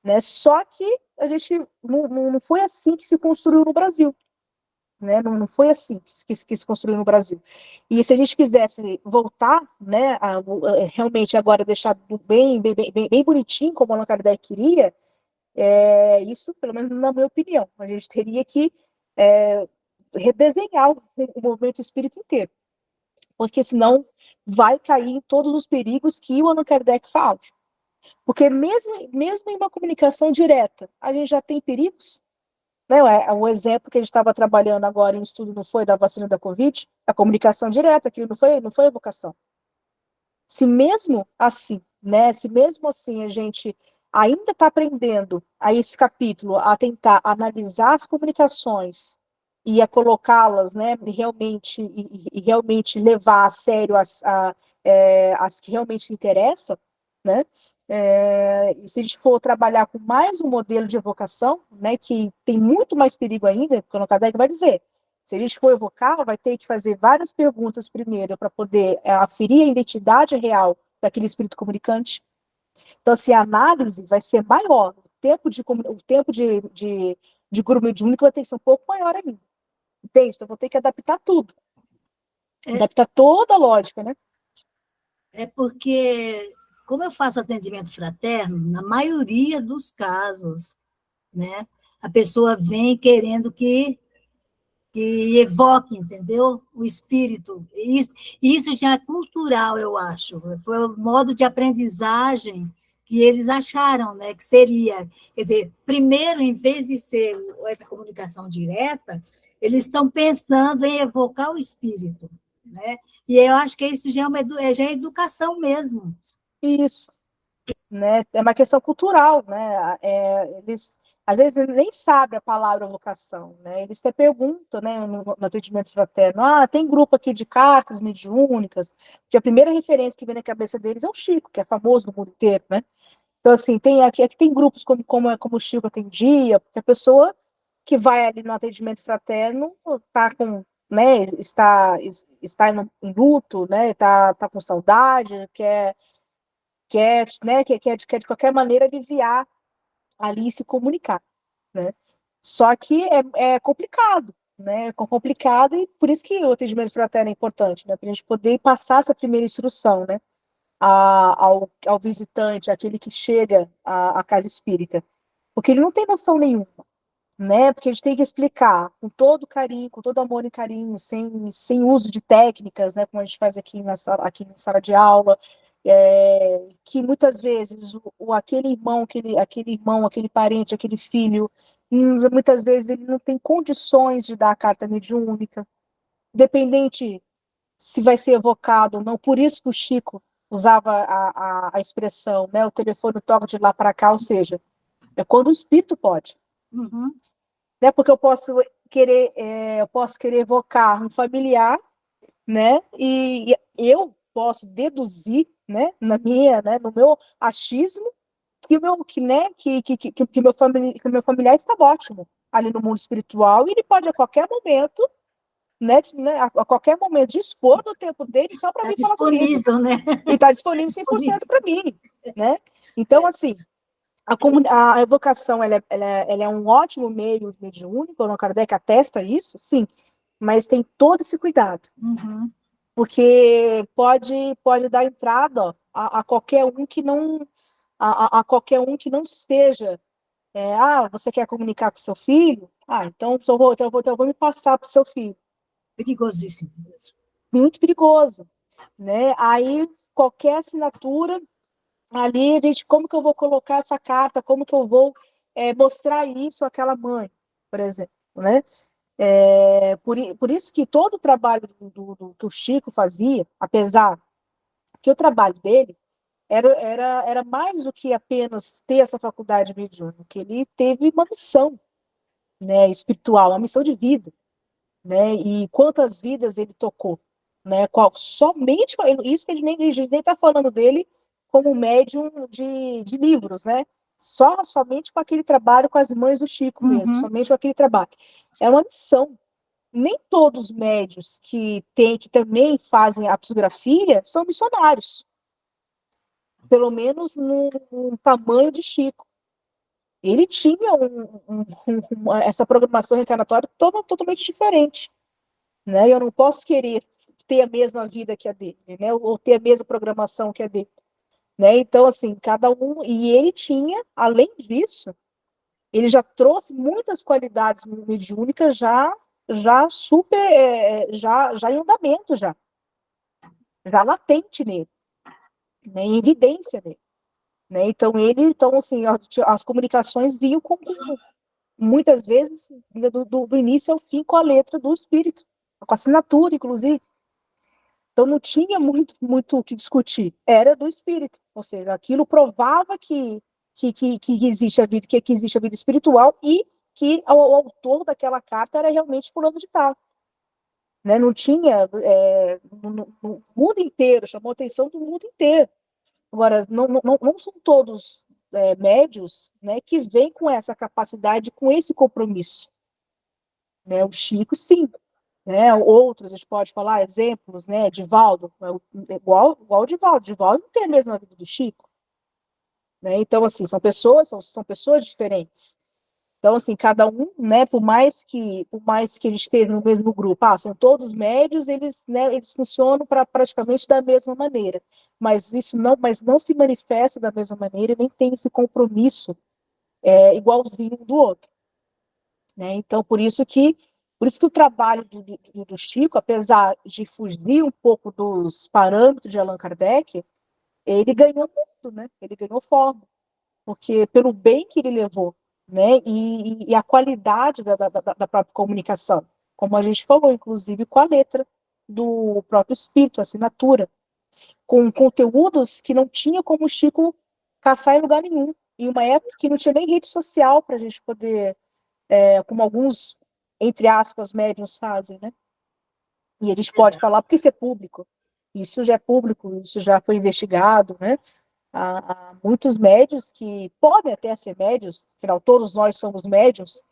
Né? Só que a gente não foi assim que se construiu no Brasil. Né? Não foi assim que se construiu no Brasil. E se a gente quisesse voltar, né, realmente agora deixar bem bonitinho, como Allan Kardec queria, isso, pelo menos na minha opinião, a gente teria que redesenhar o movimento espírita inteiro. Porque senão vai cair em todos os perigos que o Allan Kardec fala. Porque mesmo em uma comunicação direta, a gente já tem perigos. Né? O exemplo que a gente estava trabalhando agora em estudo não foi da vacina da Covid, a comunicação direta, aquilo não foi evocação. Se mesmo assim, né, se mesmo assim a gente ainda está aprendendo a esse capítulo, a tentar analisar as comunicações e a colocá-las, né, e realmente levar a sério as que realmente interessam, né, se a gente for trabalhar com mais um modelo de evocação, né, que tem muito mais perigo ainda, porque o Kardec vai dizer, se a gente for evocar, vai ter que fazer várias perguntas primeiro para poder aferir a identidade real daquele espírito comunicante. Então, assim, a análise vai ser maior, o tempo de grupo mediúnico vai ter que ser um pouco maior ainda. Entende? Então, vou ter que adaptar tudo. Adaptar toda a lógica, né? É porque, como eu faço atendimento fraterno, na maioria dos casos, né, a pessoa vem querendo que evoque, entendeu? O espírito. Isso já é cultural, eu acho. Foi o modo de aprendizagem que eles acharam, né, que seria. Quer dizer, primeiro, em vez de ser essa comunicação direta, eles estão pensando em evocar o espírito, né? E eu acho que isso já é educação mesmo. Isso. Né? É uma questão cultural, né? Eles às vezes nem sabem a palavra vocação, né? Eles até perguntam, né, no atendimento fraterno, tem grupo aqui de cartas mediúnicas, que a primeira referência que vem na cabeça deles é o Chico, que é famoso no mundo inteiro, né? Então, assim, aqui tem grupos como o Chico atendia, porque a pessoa que vai ali no atendimento fraterno está com, né, está em luto, né, está com saudade, né, quer de qualquer maneira aliviar ali e se comunicar, né? Só que é complicado, né? É complicado e por isso que o atendimento fraterno é importante, né? Para a gente poder passar essa primeira instrução, né? Ao visitante, aquele que chega à casa espírita, porque ele não tem noção nenhuma, né? Porque a gente tem que explicar com todo carinho, com todo amor e carinho, sem uso de técnicas, né? Como a gente faz aqui na sala de aula, que muitas vezes aquele irmão, aquele parente, aquele filho, muitas vezes ele não tem condições de dar a carta mediúnica, independente se vai ser evocado ou não. Por isso que o Chico usava a expressão, né? O telefone toca de lá para cá, ou seja, é quando o espírito pode. Uhum. Né? Porque eu posso querer evocar um familiar, né? E eu posso deduzir, né, no meu achismo, que meu familiar está ótimo ali no mundo espiritual e ele pode a qualquer momento, né, a qualquer momento dispor do tempo dele só para Está vir falar comigo. disponível, né? E está disponível 100% para mim, né? Então, assim, a evocação ela é um ótimo meio mediúnico, o Allan Kardec atesta isso, sim, mas tem todo esse cuidado. Uhum. Porque pode dar entrada, ó, a qualquer um que não qualquer um que não esteja. Você quer comunicar com seu filho? Então eu vou me passar para o seu filho. Perigosíssimo mesmo. Muito perigoso, né? Aí qualquer assinatura ali, como que eu vou colocar essa carta? Como que eu vou mostrar isso àquela mãe, por exemplo, né? Por isso que todo o trabalho que o Chico fazia, apesar que o trabalho dele era mais do que apenas ter essa faculdade mediúnica, ele teve uma missão, né, espiritual, uma missão de vida, né? E quantas vidas ele tocou, né? Somente isso que a gente nem está falando dele como médium de livros, né? Somente com aquele trabalho com as mães do Chico mesmo, somente com aquele trabalho. É uma missão. Nem todos os médios que também fazem a psicografia são missionários, pelo menos no tamanho de Chico. Ele tinha essa programação reencarnatória totalmente diferente, né? Eu não posso querer ter a mesma vida que a dele, né? Ou ter a mesma programação que a dele, né? Então, assim, cada um... E ele tinha, além disso, ele já trouxe muitas qualidades mediúnicas já super, já em andamento, já latente nele, né? Em evidência nele, né? Então, assim, as comunicações vinham muitas vezes, do início ao fim, com a letra do espírito, com a assinatura, inclusive. Então não tinha muito o que discutir, era do espírito, ou seja, aquilo provava que existe a vida, que existe a vida espiritual e que o autor daquela carta era realmente fulano de tal, né? Não tinha, no mundo inteiro, chamou a atenção do mundo inteiro. Agora, não são todos médios, né, que vêm com essa capacidade, com esse compromisso, né? O Chico, sim. Né, outros, a gente pode falar exemplos, né, Divaldo, igual o Divaldo. Divaldo não tem a mesma vida do Chico, né? Então, assim, são pessoas diferentes. Então, assim, cada um, né, por mais que a gente esteja no mesmo grupo, são todos médios, né, eles funcionam praticamente da mesma maneira, mas não se manifesta da mesma maneira, nem tem esse compromisso igualzinho um do outro, né? Então, por isso que o trabalho do Chico, apesar de fugir um pouco dos parâmetros de Allan Kardec, ele ganhou muito, né? Ele ganhou forma, porque pelo bem que ele levou, né? E a qualidade da própria comunicação, como a gente falou, inclusive com a letra do próprio espírito, a assinatura, com conteúdos que não tinha como o Chico caçar em lugar nenhum. Em uma época que não tinha nem rede social para a gente poder, como alguns, entre aspas, médiuns fazem, né? E a gente pode falar, porque isso é público. Isso já é público, isso já foi investigado, né? Há muitos médios que podem até ser médios, afinal, todos nós somos médios,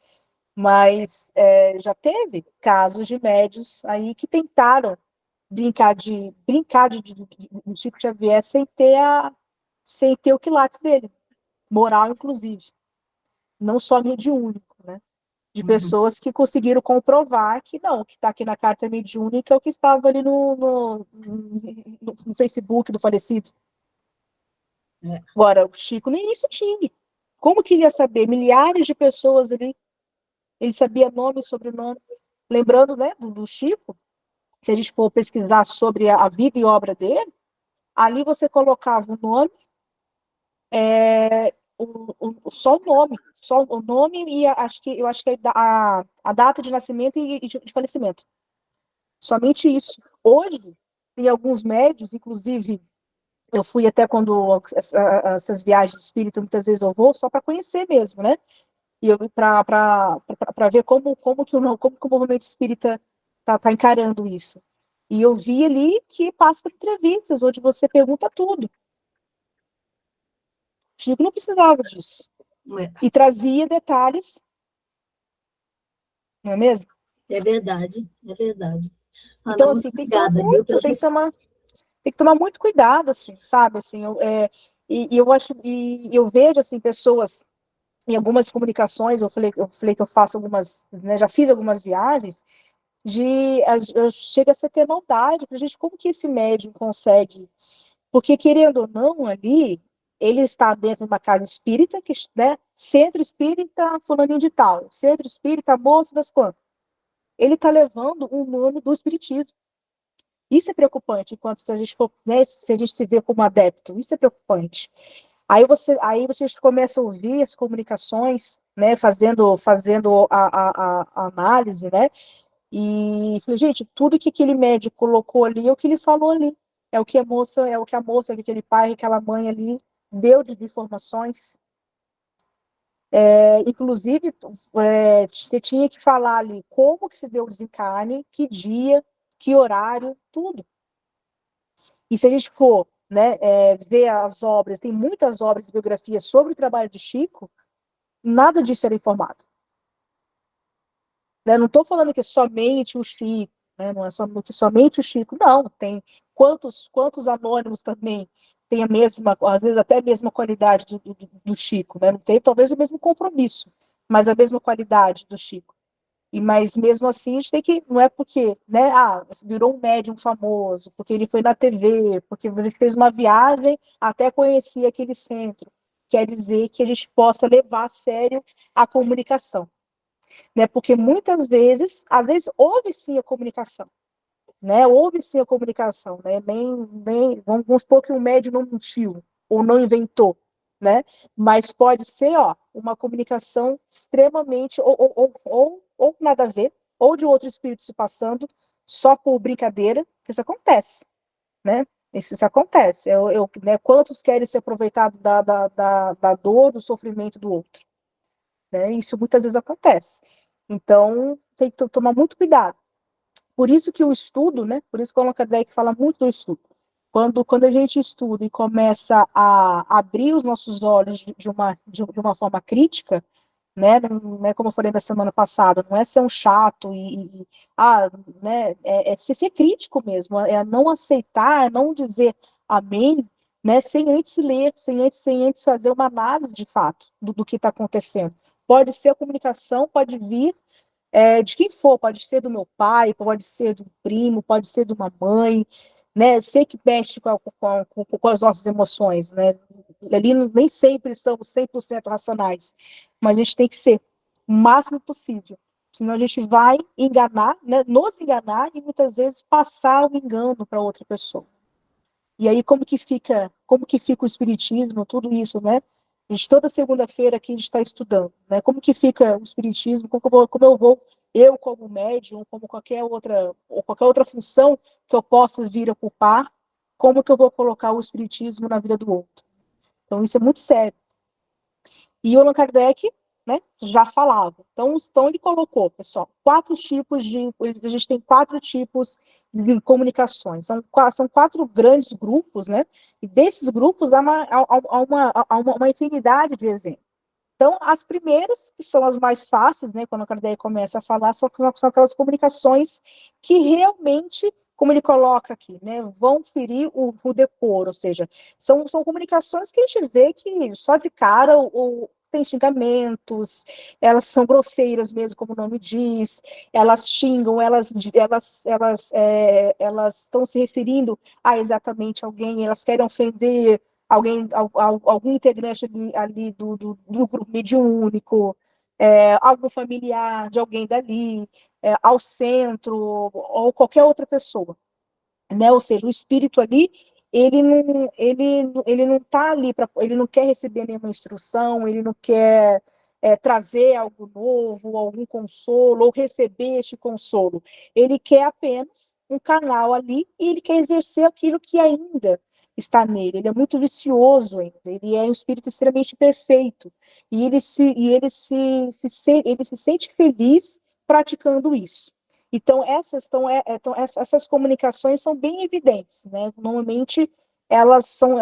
mas já teve casos de médios aí que tentaram brincar de Chico Xavier sem ter o quilates dele, moral, inclusive, não só mediúnico, né? De pessoas que conseguiram comprovar que não, o que está aqui na carta mediúnica é o que estava ali no Facebook do falecido. Agora, o Chico nem isso tinha. Como que ele ia saber? Milhares de pessoas ali, ele sabia nome e sobrenome. Lembrando, né, do Chico, se a gente for pesquisar sobre a vida e obra dele, ali você colocava o nome, só o nome e eu acho que a data de nascimento e de falecimento. Somente isso. Hoje, tem alguns médios, inclusive, eu fui até quando essas viagens espíritas, muitas vezes eu vou só para conhecer mesmo, né? E eu para ver como que o movimento espírita tá encarando isso. E eu vi ali que passa por entrevistas, onde você pergunta tudo. Chico não precisava disso. E trazia detalhes, não é mesmo? É verdade, é verdade. Ana, Então, assim, tem que tomar muito cuidado, assim, sabe? Assim, eu vejo, assim, pessoas em algumas comunicações, eu falei que eu faço algumas, né, já fiz algumas viagens, chega a ser ter maldade pra gente, como que esse médium consegue, porque querendo ou não, ali, ele está dentro de uma casa espírita, né, centro espírita fulaninho de tal, centro espírita moço das quantas. Ele está levando o nome do espiritismo. Isso é preocupante, enquanto se a gente for, né, se a gente se vê como adepto, isso é preocupante. Aí vocês começam a ouvir as comunicações, né, fazendo a análise, né, e falei, gente, tudo que aquele médico colocou ali é o que ele falou ali, é o que a moça, aquele pai, aquela mãe ali deu de informações. Inclusive, você tinha que falar ali como que se deu o desencarne, que dia, que horário, tudo. E se a gente for, né, ver as obras, tem muitas obras e biografias sobre o trabalho de Chico, nada disso era informado. Né? Não estou falando que é somente o Chico, né? Não é somente o Chico, não. Tem quantos anônimos também têm a mesma, às vezes até a mesma qualidade do Chico, né? Não tem talvez o mesmo compromisso, mas a mesma qualidade do Chico. Mas mesmo assim, a gente tem que, não é porque, né, virou um médium famoso, porque ele foi na TV, porque você fez uma viagem até conhecer aquele centro. Quer dizer que a gente possa levar a sério a comunicação, né? Porque muitas vezes, às vezes houve sim a comunicação, né? Houve sim a comunicação, né? Vamos supor que o médium não mentiu ou não inventou, né? Mas pode ser, ó, uma comunicação extremamente ou nada a ver, ou de outro espírito se passando só por brincadeira, que isso acontece, né? Isso acontece. Né, quantos querem se aproveitar da dor, do sofrimento do outro? Né? Isso muitas vezes acontece. Então, tem que tomar muito cuidado. Por isso que o estudo, né? Por isso que o Allan Kardec fala muito do estudo. Quando a gente estuda e começa a abrir os nossos olhos de uma forma crítica, né? Não é como eu falei na semana passada, não é ser um chato né? Ser crítico mesmo, é não aceitar, é não dizer amém, né? Sem antes ler, sem antes fazer uma análise de fato do que está acontecendo. Pode ser a comunicação, pode vir de quem for, pode ser do meu pai, pode ser do primo, pode ser de uma mãe, né? Sei que mexe com as nossas emoções, né? Ali nem sempre somos 100% racionais, mas a gente tem que ser o máximo possível, senão a gente vai enganar, né? Nos enganar e muitas vezes passar o engano para outra pessoa. E aí como que fica o espiritismo, tudo isso, né? A gente, toda segunda-feira aqui a gente está estudando, né? Como que fica o espiritismo, como eu vou, eu como médium, como qualquer outra função que eu possa vir a ocupar, como que eu vou colocar o espiritismo na vida do outro? Então isso é muito sério. E o Allan Kardec, né, já falava. Então ele colocou, pessoal, a gente tem 4 tipos de comunicações. São 4 grandes grupos, né? E desses grupos há uma infinidade de exemplos. Então, as primeiras, que são as mais fáceis, né, quando o Kardec começa a falar, são aquelas comunicações que realmente, como ele coloca aqui, né, vão ferir o decoro, ou seja, são comunicações que a gente vê que só de cara tem xingamentos, elas são grosseiras mesmo, como o nome diz, elas xingam, elas estão se referindo a exatamente alguém, elas querem ofender algum integrante ali do grupo mediúnico, algum familiar de alguém dali, ao centro, ou qualquer outra pessoa. Né? Ou seja, o espírito ali, ele não tá ali ele não quer receber nenhuma instrução, ele não quer trazer algo novo, algum consolo, ou receber este consolo. Ele quer apenas um canal ali e ele quer exercer aquilo que ainda está nele. Ele é muito vicioso ainda, ele é um espírito extremamente perfeito e ele se sente feliz praticando isso. Então, essas comunicações são bem evidentes, né? Normalmente, elas são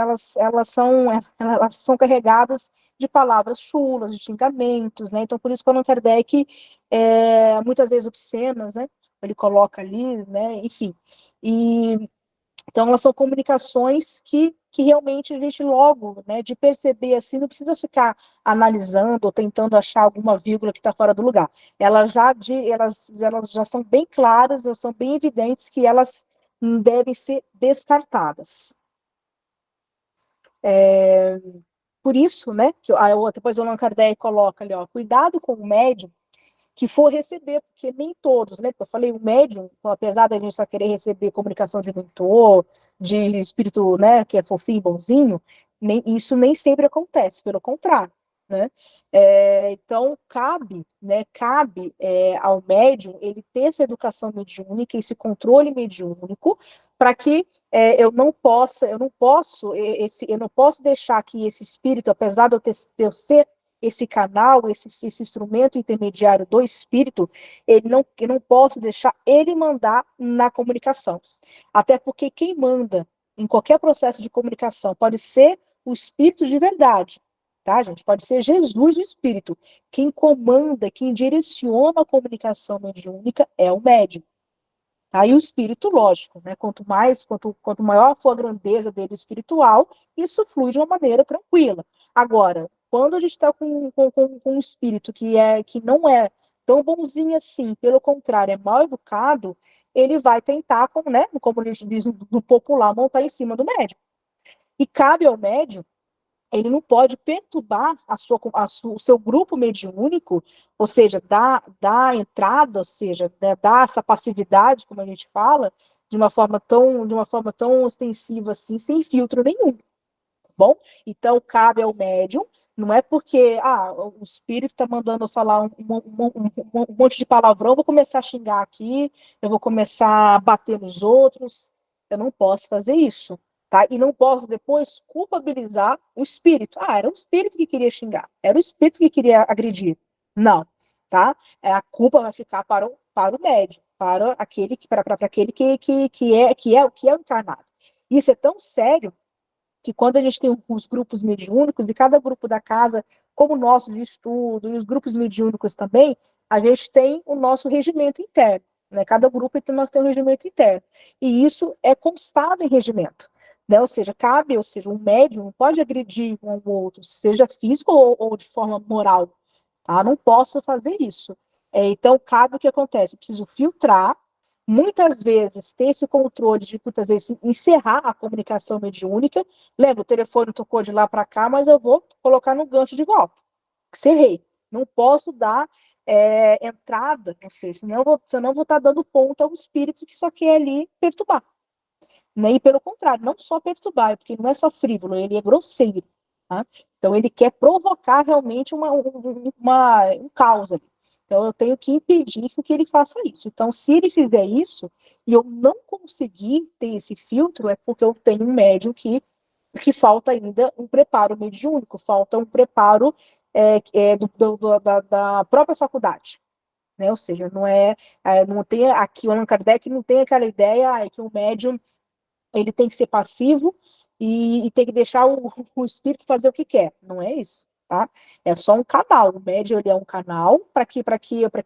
carregadas de palavras chulas, de xingamentos, né? Então, por isso que o Allan Kardec, muitas vezes obscenas, né? Ele coloca ali, né? Enfim. Então, elas são comunicações que realmente a gente logo, né, de perceber assim, não precisa ficar analisando ou tentando achar alguma vírgula que está fora do lugar. Elas já são bem claras, elas são bem evidentes que elas devem ser descartadas. Por isso, né, que depois o Allan Kardec coloca ali, ó, cuidado com o médium que for receber, porque nem todos, né? Eu falei, o médium, apesar da gente só querer receber comunicação de mentor, de espírito, né, que é fofinho, bonzinho, Isso nem sempre acontece, pelo contrário, né? Então, cabe ao médium ele ter essa educação mediúnica, esse controle mediúnico, para que eu não posso deixar que esse espírito, apesar de eu ser esse canal, esse instrumento intermediário do espírito, eu não posso deixar ele mandar na comunicação. Até porque quem manda em qualquer processo de comunicação pode ser o espírito de verdade, tá, gente? Pode ser Jesus, o espírito. Quem comanda, quem direciona a comunicação mediúnica é o médium. Aí o espírito, lógico, né? Quanto maior for a grandeza dele espiritual, isso flui de uma maneira tranquila. Agora, quando a gente está com um espírito que não é tão bonzinho assim, pelo contrário, é mal educado, ele vai tentar, como a gente diz no popular, montar em cima do médium. E cabe ao médium, ele não pode perturbar o seu grupo mediúnico, ou seja, dar entrada, ou seja, dar essa passividade, como a gente fala, de uma forma tão ostensiva assim, sem filtro nenhum. Tá bom? Então, cabe ao médium, não é porque o espírito está mandando eu falar um monte de palavrão, eu vou começar a xingar aqui, eu vou começar a bater nos outros, eu não posso fazer isso. Tá? E não posso depois culpabilizar o espírito. Era o espírito que queria xingar, era o espírito que queria agredir. Não, tá? A culpa vai ficar para o médium, para aquele que é o encarnado. Isso é tão sério que quando a gente tem os grupos mediúnicos, e cada grupo da casa, como o nosso de estudo, e os grupos mediúnicos também, a gente tem o nosso regimento interno. Né? Cada grupo nós tem um regimento interno. E isso é constado em regimento. Né? Ou seja, o médium pode agredir um ao outro, seja físico ou de forma moral. Tá? Não posso fazer isso. Então, cabe o que acontece? Eu preciso filtrar, muitas vezes ter esse controle de, muitas vezes, encerrar a comunicação mediúnica. Lembra, o telefone tocou de lá para cá, mas eu vou colocar no gancho de volta. Encerrei. Não posso dar entrada, não sei, senão eu vou estar dando ponta ao espírito que só quer ali perturbar. Né? E pelo contrário, não só perturbar, porque não é só frívolo, ele é grosseiro. Tá? Então, ele quer provocar realmente um caos ali. Então, eu tenho que impedir que ele faça isso. Então, se ele fizer isso e eu não conseguir ter esse filtro, é porque eu tenho um médium que falta ainda um preparo mediúnico, falta um preparo da própria faculdade. Né? Ou seja, não tem aqui, o Allan Kardec não tem aquela ideia que o médium ele tem que ser passivo e tem que deixar o espírito fazer o que quer. Não é isso, tá? É só um canal. O médium ele é um canal para que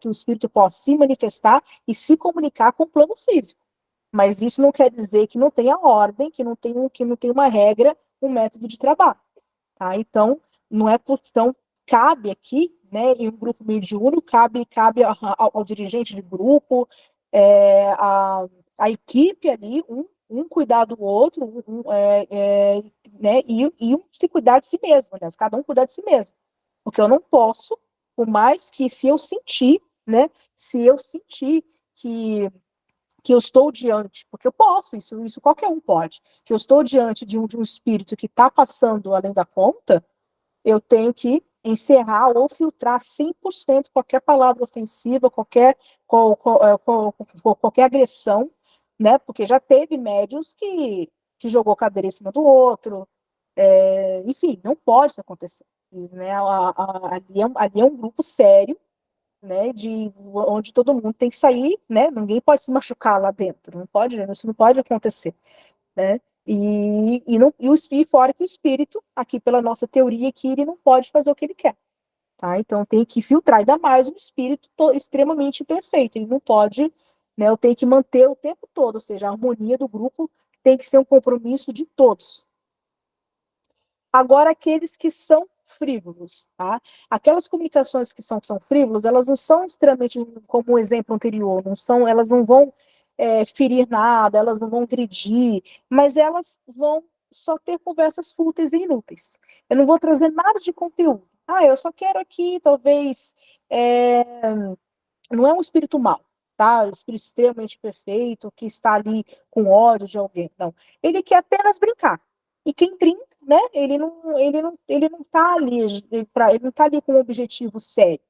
o espírito possa se manifestar e se comunicar com o plano físico. Mas isso não quer dizer que não tenha ordem, que não tem uma regra, um método de trabalho. Tá? Então, não é então cabe aqui, né, em um grupo mediúnico, cabe ao dirigente de grupo, a equipe ali, um cuidar do outro, né, e um se cuidar de si mesmo, né, cada um cuidar de si mesmo. Porque eu não posso, por mais que se eu sentir que eu estou diante, porque eu posso, isso qualquer um pode, que eu estou diante de um espírito que está passando além da conta, eu tenho que encerrar ou filtrar 100% qualquer palavra ofensiva, qualquer agressão, né? Porque já teve médiuns que jogou cadeira em cima do outro, enfim, não pode isso acontecer. Né? Ali é um grupo sério, né, onde todo mundo tem que sair, né, ninguém pode se machucar lá dentro, isso não pode acontecer, né, e fora que o espírito, aqui pela nossa teoria, que ele não pode fazer o que ele quer, tá, então tem que filtrar, ainda mais um espírito extremamente imperfeito, ele não pode, né, eu tenho que manter o tempo todo, ou seja, a harmonia do grupo tem que ser um compromisso de todos. Agora, aqueles que são frívolos, tá? Aquelas comunicações que são frívolas, elas não são extremamente, como o exemplo anterior, elas não vão ferir nada, elas não vão agredir, mas elas vão só ter conversas fúteis e inúteis. Eu não vou trazer nada de conteúdo. Eu só quero aqui, talvez, não é um espírito mau, tá? Um espírito extremamente perfeito, que está ali com ódio de alguém, não. Ele quer apenas brincar. E quem né, ele não tá ali, ele não tá ali com um objetivo sério.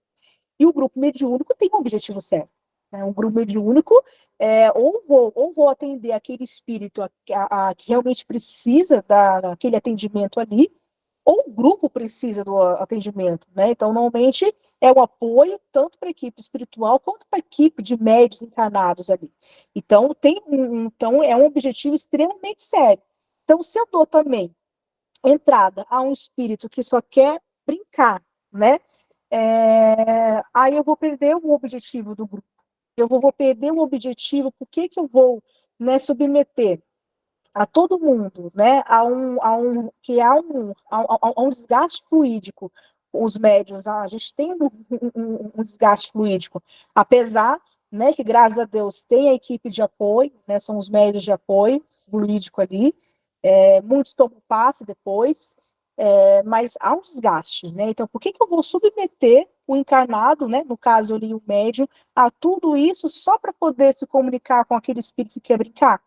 E o grupo mediúnico tem um objetivo sério. Né? Um grupo mediúnico, ou vou atender aquele espírito que realmente precisa daquele atendimento ali, ou o grupo precisa do atendimento. Né? Então, normalmente, é o apoio tanto para a equipe espiritual quanto para a equipe de médios encarnados ali. Então, então, é um objetivo extremamente sério. Então, se eu dou também entrada a um espírito que só quer brincar, né? Aí eu vou perder o objetivo do grupo. Eu vou perder o objetivo, por que eu vou, né, submeter a todo mundo, né, a um desgaste fluídico. Os médios, a gente tem um desgaste fluídico, apesar, né, que graças a Deus tem a equipe de apoio, né, são os médios de apoio fluídico ali, muitos tomam passe depois, mas há um desgaste, né? Então, por que eu vou submeter o encarnado, né, no caso ali o médium, a tudo isso só para poder se comunicar com aquele espírito que quer brincar?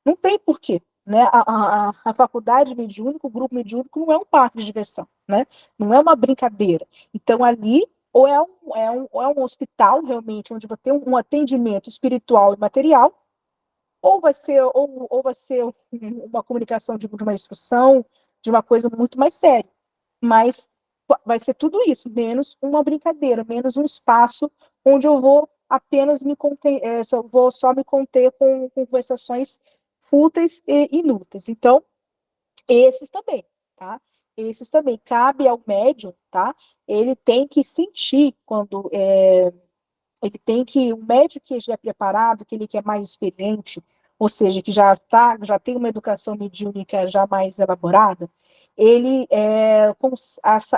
Não tem porquê, né? A faculdade mediúnica, o grupo mediúnico não é um parque de diversão, né? Não é uma brincadeira. Então, ali, ou é um hospital, realmente, onde vai ter um atendimento espiritual e material, ou vai ser uma comunicação de uma instrução, de uma coisa muito mais séria. Mas vai ser tudo isso, menos uma brincadeira, menos um espaço onde eu vou apenas me conter, vou só me conter com conversações fúteis e inúteis. Então, esses também, tá? Esses também. Cabe ao médium, tá? Ele tem que sentir quando ele tem que, o médico que já é preparado, aquele que é mais experiente, ou seja, que já tem uma educação mediúnica já mais elaborada, ele, com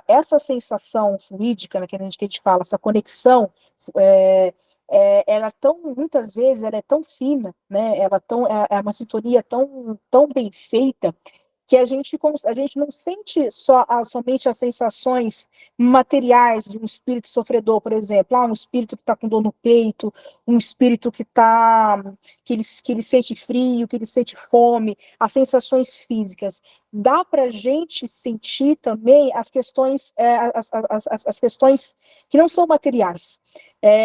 essa sensação fluídica, né, que a gente fala, essa conexão, ela muitas vezes, ela é tão fina, né, é uma sintonia tão bem feita, que a gente não sente somente as sensações materiais de um espírito sofredor, por exemplo, um espírito que está com dor no peito, um espírito que ele sente frio, que ele sente fome, as sensações físicas. Dá para a gente sentir também as questões, as questões que não são materiais,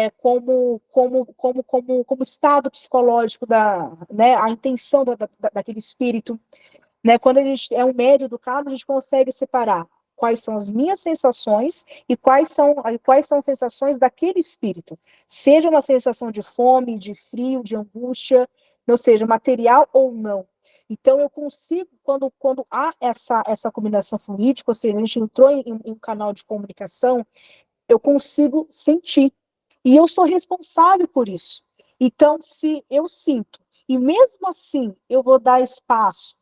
como estado psicológico né, a intenção daquele espírito. Né? Quando a gente é um médio educado, a gente consegue separar quais são as minhas sensações e quais são as sensações daquele espírito. Seja uma sensação de fome, de frio, de angústia, ou seja, material ou não. Então, eu consigo, quando há essa combinação fluídica, ou seja, a gente entrou em um canal de comunicação, eu consigo sentir. E eu sou responsável por isso. Então, se eu sinto, e mesmo assim eu vou dar espaço,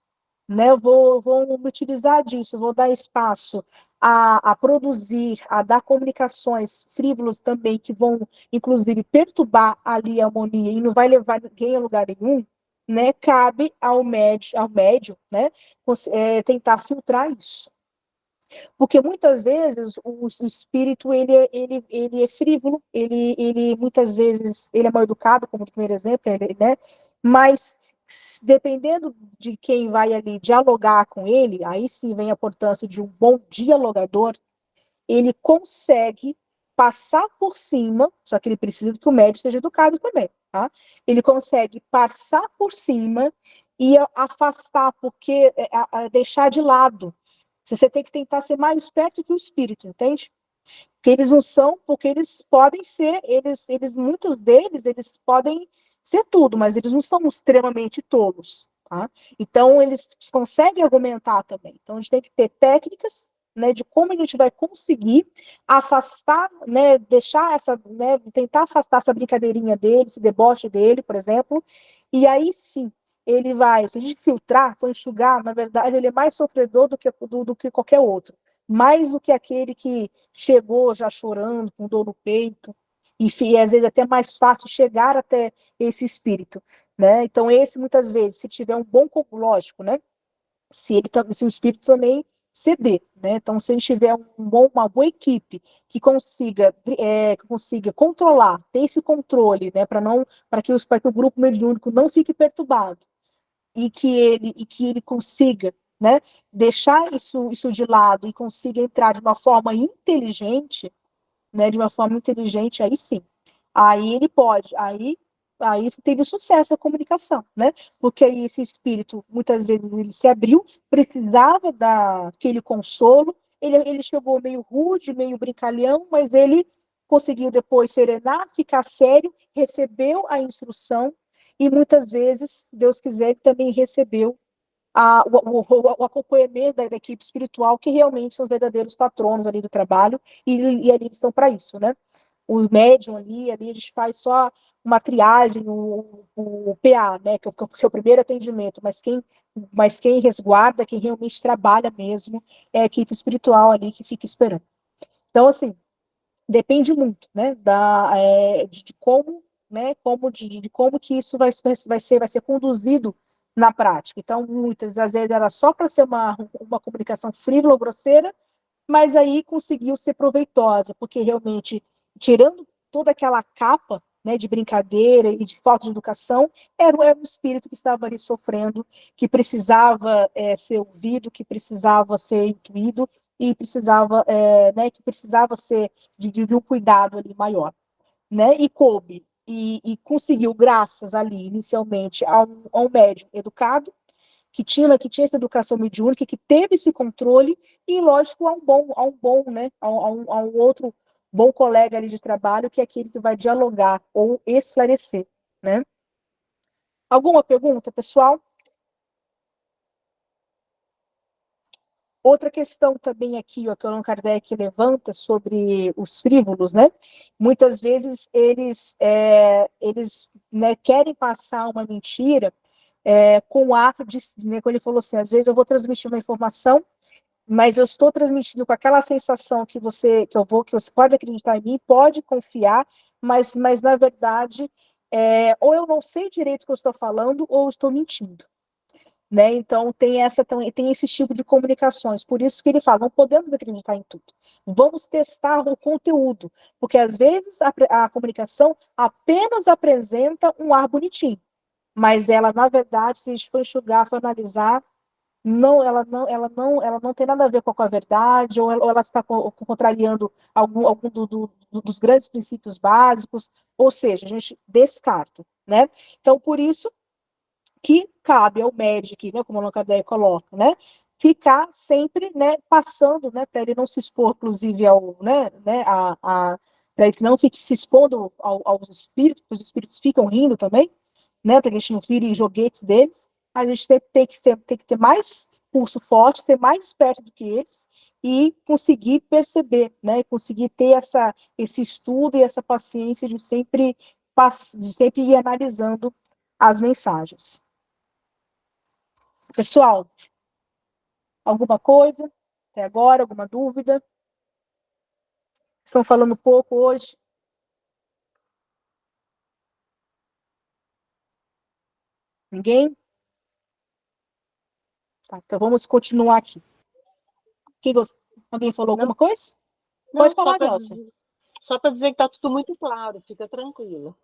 né, eu vou me utilizar disso, vou dar espaço a produzir, a dar comunicações frívolas também, que vão, inclusive, perturbar ali a harmonia e não vai levar ninguém a lugar nenhum, né, cabe ao médium, né, tentar filtrar isso. Porque muitas vezes o espírito ele é frívolo, ele muitas vezes ele é mal educado, como o primeiro exemplo, né, mas dependendo de quem vai ali dialogar com ele, aí sim vem a importância de um bom dialogador, ele consegue passar por cima, só que ele precisa que o médico seja educado também, tá? Ele consegue passar por cima e afastar, porque deixar de lado. Você tem que tentar ser mais esperto que o espírito, entende? Porque eles não são, porque eles podem ser, muitos deles, eles podem ser tudo, mas eles não são extremamente tolos, tá? Então, eles conseguem argumentar também. Então, a gente tem que ter técnicas, né, de como a gente vai conseguir afastar, né, né, tentar afastar essa brincadeirinha dele, esse deboche dele, por exemplo, e aí sim, ele vai, se a gente filtrar, for enxugar, na verdade, ele é mais sofredor do que qualquer outro, mais do que aquele que chegou já chorando, com dor no peito, e às vezes até mais fácil chegar até esse espírito, né? Então esse muitas vezes, se tiver um bom lógico, né? Se o espírito também ceder, né? Então se a gente tiver uma boa equipe que consiga controlar, ter esse controle, né? Para que o grupo mediúnico não fique perturbado e que ele consiga, né, deixar isso de lado e consiga entrar de uma forma inteligente, né, de uma forma inteligente, aí sim. Aí ele pode, aí teve sucesso a comunicação, né? Porque aí esse espírito, muitas vezes, ele se abriu, precisava daquele consolo, ele chegou meio rude, meio brincalhão, mas ele conseguiu depois serenar, ficar sério, recebeu a instrução, e muitas vezes, Deus quiser, ele também recebeu o acompanhamento da equipe espiritual, que realmente são os verdadeiros patronos ali do trabalho, e ali eles estão para isso, né? O médium ali a gente faz só uma triagem, o PA, né, que é o primeiro atendimento, mas quem resguarda, quem realmente trabalha mesmo, é a equipe espiritual ali que fica esperando. Então, assim, depende muito, né, de como, né, de como que isso vai ser conduzido na prática. Então, muitas às vezes era só para ser uma comunicação frívola ou grosseira, mas aí conseguiu ser proveitosa, porque realmente, tirando toda aquela capa, né, de brincadeira e de falta de educação, era um espírito que estava ali sofrendo, que precisava ser ouvido, que precisava ser intuído, e precisava, que precisava ser de um cuidado ali maior, né? E coube, e conseguiu, graças ali, inicialmente, a um médium educado, que tinha essa educação mediúnica, que teve esse controle, e, lógico, né, a um outro bom colega ali de trabalho, que é aquele que vai dialogar ou esclarecer, né? Alguma pergunta, pessoal? Outra questão também aqui, ó, que o Allan Kardec levanta sobre os frívolos, né? Muitas vezes eles né, querem passar uma mentira com o ato de, né, quando ele falou assim, às vezes eu vou transmitir uma informação, mas eu estou transmitindo com aquela sensação que você pode acreditar em mim, pode confiar, mas na verdade, ou eu não sei direito o que eu estou falando, ou eu estou mentindo. Né? Então tem esse tipo de comunicações, por isso que ele fala, não podemos acreditar em tudo, vamos testar o conteúdo, porque às vezes a comunicação apenas apresenta um ar bonitinho, mas ela, na verdade, se a gente for enxugar, for analisar, ela não tem nada a ver com a verdade, ou ela está contrariando algum dos grandes princípios básicos, ou seja, a gente descarta, né? Então, por isso que cabe ao médico, né, como o Allan Kardec coloca, né, ficar sempre, né, passando, né, para ele não se expor, inclusive, para ele que não fique se expondo aos espíritos, porque os espíritos ficam rindo também, né, para que a gente não vire joguetes deles. A gente tem que ter mais pulso forte, ser mais esperto do que eles e conseguir perceber, né, conseguir ter esse estudo e essa paciência de sempre ir analisando as mensagens. Pessoal, alguma coisa até agora? Alguma dúvida? Estão falando pouco hoje? Ninguém? Tá, então vamos continuar aqui. Alguém falou alguma coisa? Pode falar, Nelson. Só para dizer que está tudo muito claro, fica tranquilo.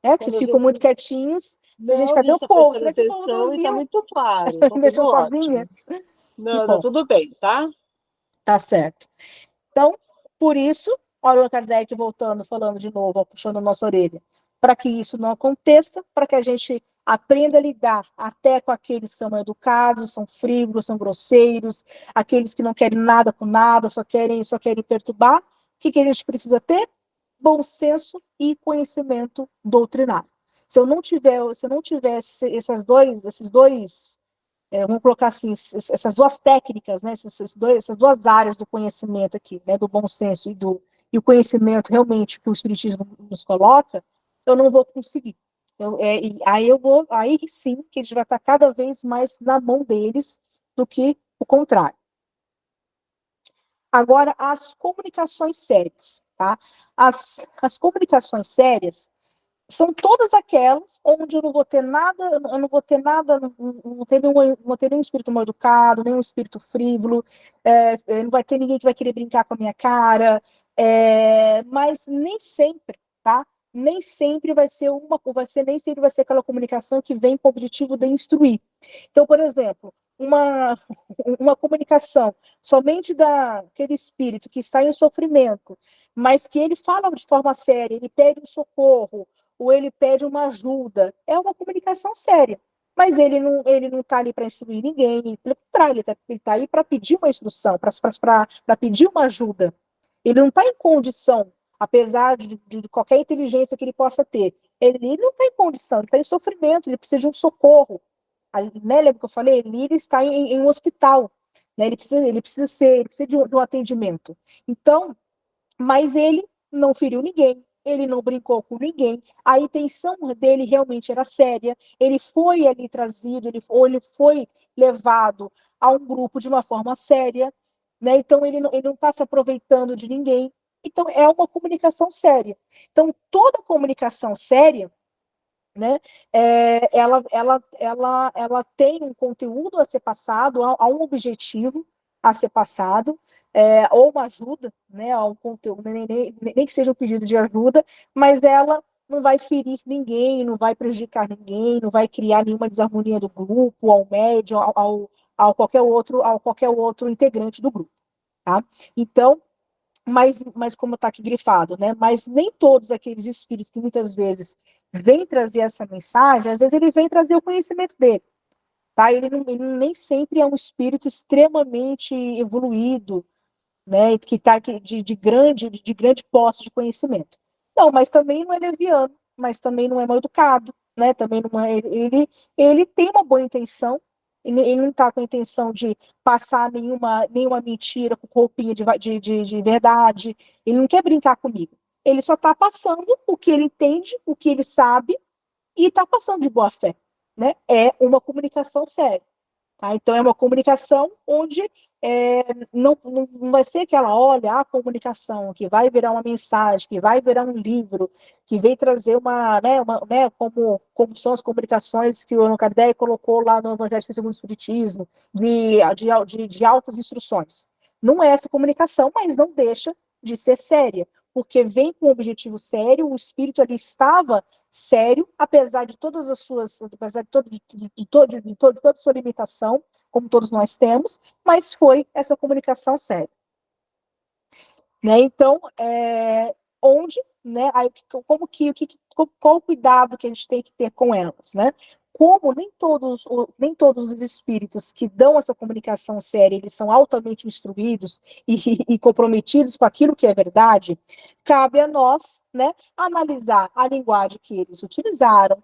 Que vocês ficam muito quietinhos. Gente, cadê o tá povo? Será que o atenção povo dormiu? e está muito claro. Tá Deixou tudo sozinha? ótimo. Não, tá tudo bem, tá? Tá certo. Então, por isso, Allan Kardec voltando, falando de novo, puxando a nossa orelha, para que isso não aconteça, para que a gente aprenda a lidar até com aqueles que são educados, são frívolos, são grosseiros, aqueles que não querem nada com nada, só querem perturbar. O que a gente precisa ter? Bom senso e conhecimento doutrinário. Se eu não tivesse esses dois vamos colocar assim, essas duas técnicas, né, essas duas áreas do conhecimento aqui, né, do bom senso e o conhecimento realmente que o Espiritismo nos coloca, eu não vou conseguir. Aí sim que a gente vai estar cada vez mais na mão deles do que o contrário. Agora, as comunicações sérias, tá? As comunicações sérias são todas aquelas onde eu não vou ter nada, não vou ter nenhum espírito mal educado, nenhum espírito frívolo, não vai ter ninguém que vai querer brincar com a minha cara, mas nem sempre, tá? Nem sempre nem sempre vai ser aquela comunicação que vem com o objetivo de instruir. Então, por exemplo, uma, uma comunicação somente daquele espírito que está em sofrimento, mas que ele fala de forma séria, ele pede um socorro, ou ele pede uma ajuda, é uma comunicação séria. Mas ele não está ali para instruir ninguém, pelo contrário, ele está aí para pedir uma instrução, para pedir uma ajuda. Ele não está em condição, apesar de qualquer inteligência que ele possa ter, ele não está em condição, ele está em sofrimento, ele precisa de um socorro. Né, lembra que eu falei? Ele está em um hospital, né? Ele precisa de um atendimento. Então, mas ele não feriu ninguém, ele não brincou com ninguém, a intenção dele realmente era séria, ele foi ali trazido, ele foi levado a um grupo de uma forma séria, né? Então ele não está se aproveitando de ninguém. Então é uma comunicação séria. Então toda comunicação séria, né, ela tem um conteúdo a ser passado, há um objetivo a ser passado, ou uma ajuda, né, a um conteúdo, nem que seja um pedido de ajuda, mas ela não vai ferir ninguém, não vai prejudicar ninguém, não vai criar nenhuma desarmonia do grupo, ao médium, ao qualquer outro integrante do grupo, tá? Então, mas como está aqui grifado, né? Mas nem todos aqueles espíritos que muitas vezes vêm trazer essa mensagem, às vezes ele vem trazer o conhecimento dele, tá? Ele nem sempre é um espírito extremamente evoluído, né? Que está de grande posse de conhecimento. Não, mas também não é leviano, mas também não é mal educado, né? Também não é, ele tem uma boa intenção. Ele não está com a intenção de passar nenhuma mentira com roupinha de verdade. Ele não quer brincar comigo. Ele só está passando o que ele entende, o que ele sabe, e está passando de boa fé. Né? É uma comunicação séria. Tá? Então, é uma comunicação onde não vai ser aquela, olha, a comunicação que vai virar uma mensagem, que vai virar um livro, que vem trazer como são as comunicações que o Allan Kardec colocou lá no Evangelho segundo o Espiritismo, de altas instruções. Não é essa comunicação, mas não deixa de ser séria, porque vem com um objetivo sério, o espírito ali estava sério, apesar de todas as suas, apesar de toda a sua limitação, como todos nós temos, mas foi essa comunicação séria. Né? Então, onde, né, aí, qual o cuidado que a gente tem que ter com elas, né? Como nem todos os espíritos que dão essa comunicação séria, eles são altamente instruídos e comprometidos com aquilo que é verdade, cabe a nós, né, analisar a linguagem que eles utilizaram,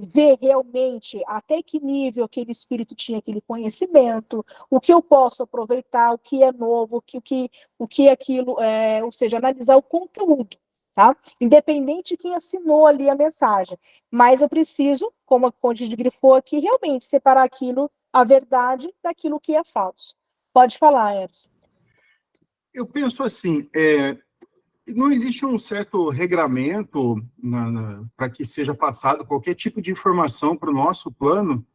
ver realmente até que nível aquele espírito tinha aquele conhecimento, o que eu posso aproveitar, o que é novo, o que é aquilo, ou seja, analisar o conteúdo, tá? Independente de quem assinou ali a mensagem. Mas eu preciso, como a gente grifou aqui, realmente separar aquilo, a verdade, daquilo que é falso. Pode falar, Edson. Eu penso assim, não existe um certo regramento para que seja passado qualquer tipo de informação para o nosso plano.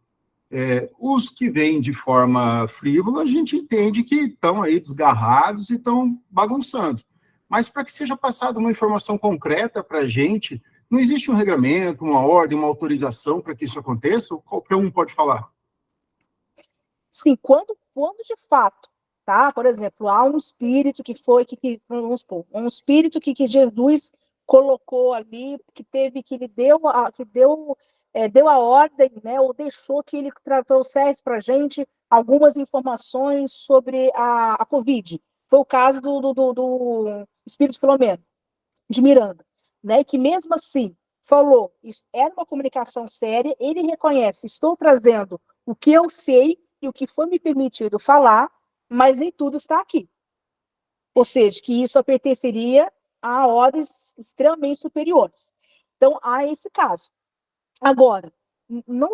Os que vêm de forma frívola, a gente entende que estão aí desgarrados e estão bagunçando. Mas para que seja passada uma informação concreta para a gente, não existe um regramento, uma ordem, uma autorização para que isso aconteça? Ou qualquer um pode falar? Sim, quando de fato, tá? Por exemplo, há um espírito vamos supor, um espírito que Jesus colocou ali, que ele deu a ordem, né, ou deixou que ele trouxesse para a gente algumas informações sobre a Covid. Foi o caso do espírito Filomeno, de Miranda, né, que mesmo assim falou, isso era uma comunicação séria, ele reconhece, estou trazendo o que eu sei e o que foi me permitido falar, mas nem tudo está aqui. Ou seja, que isso pertenceria a ordens extremamente superiores. Então, há esse caso. Agora, não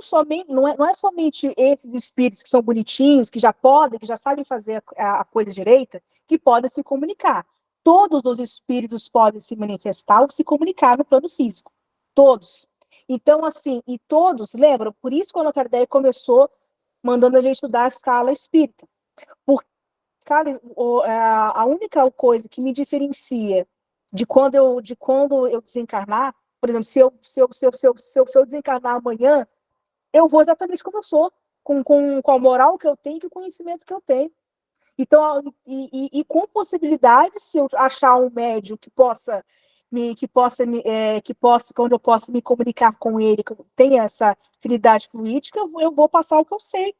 é somente esses espíritos que são bonitinhos, que já sabem fazer a coisa direita, que podem se comunicar. Todos os espíritos podem se manifestar ou se comunicar no plano físico. Todos. Então, assim, e todos, lembram? Por isso que o Allan Kardec começou mandando a gente estudar a escala espírita. Porque a única coisa que me diferencia de quando eu desencarnar, por exemplo, se eu desencarnar amanhã, eu vou exatamente como eu sou. com a moral que eu tenho, com o conhecimento que eu tenho. Então, com possibilidade, se eu achar um médium onde eu possa me comunicar com ele, que tenha essa afinidade fluídica, eu vou passar o que eu sei.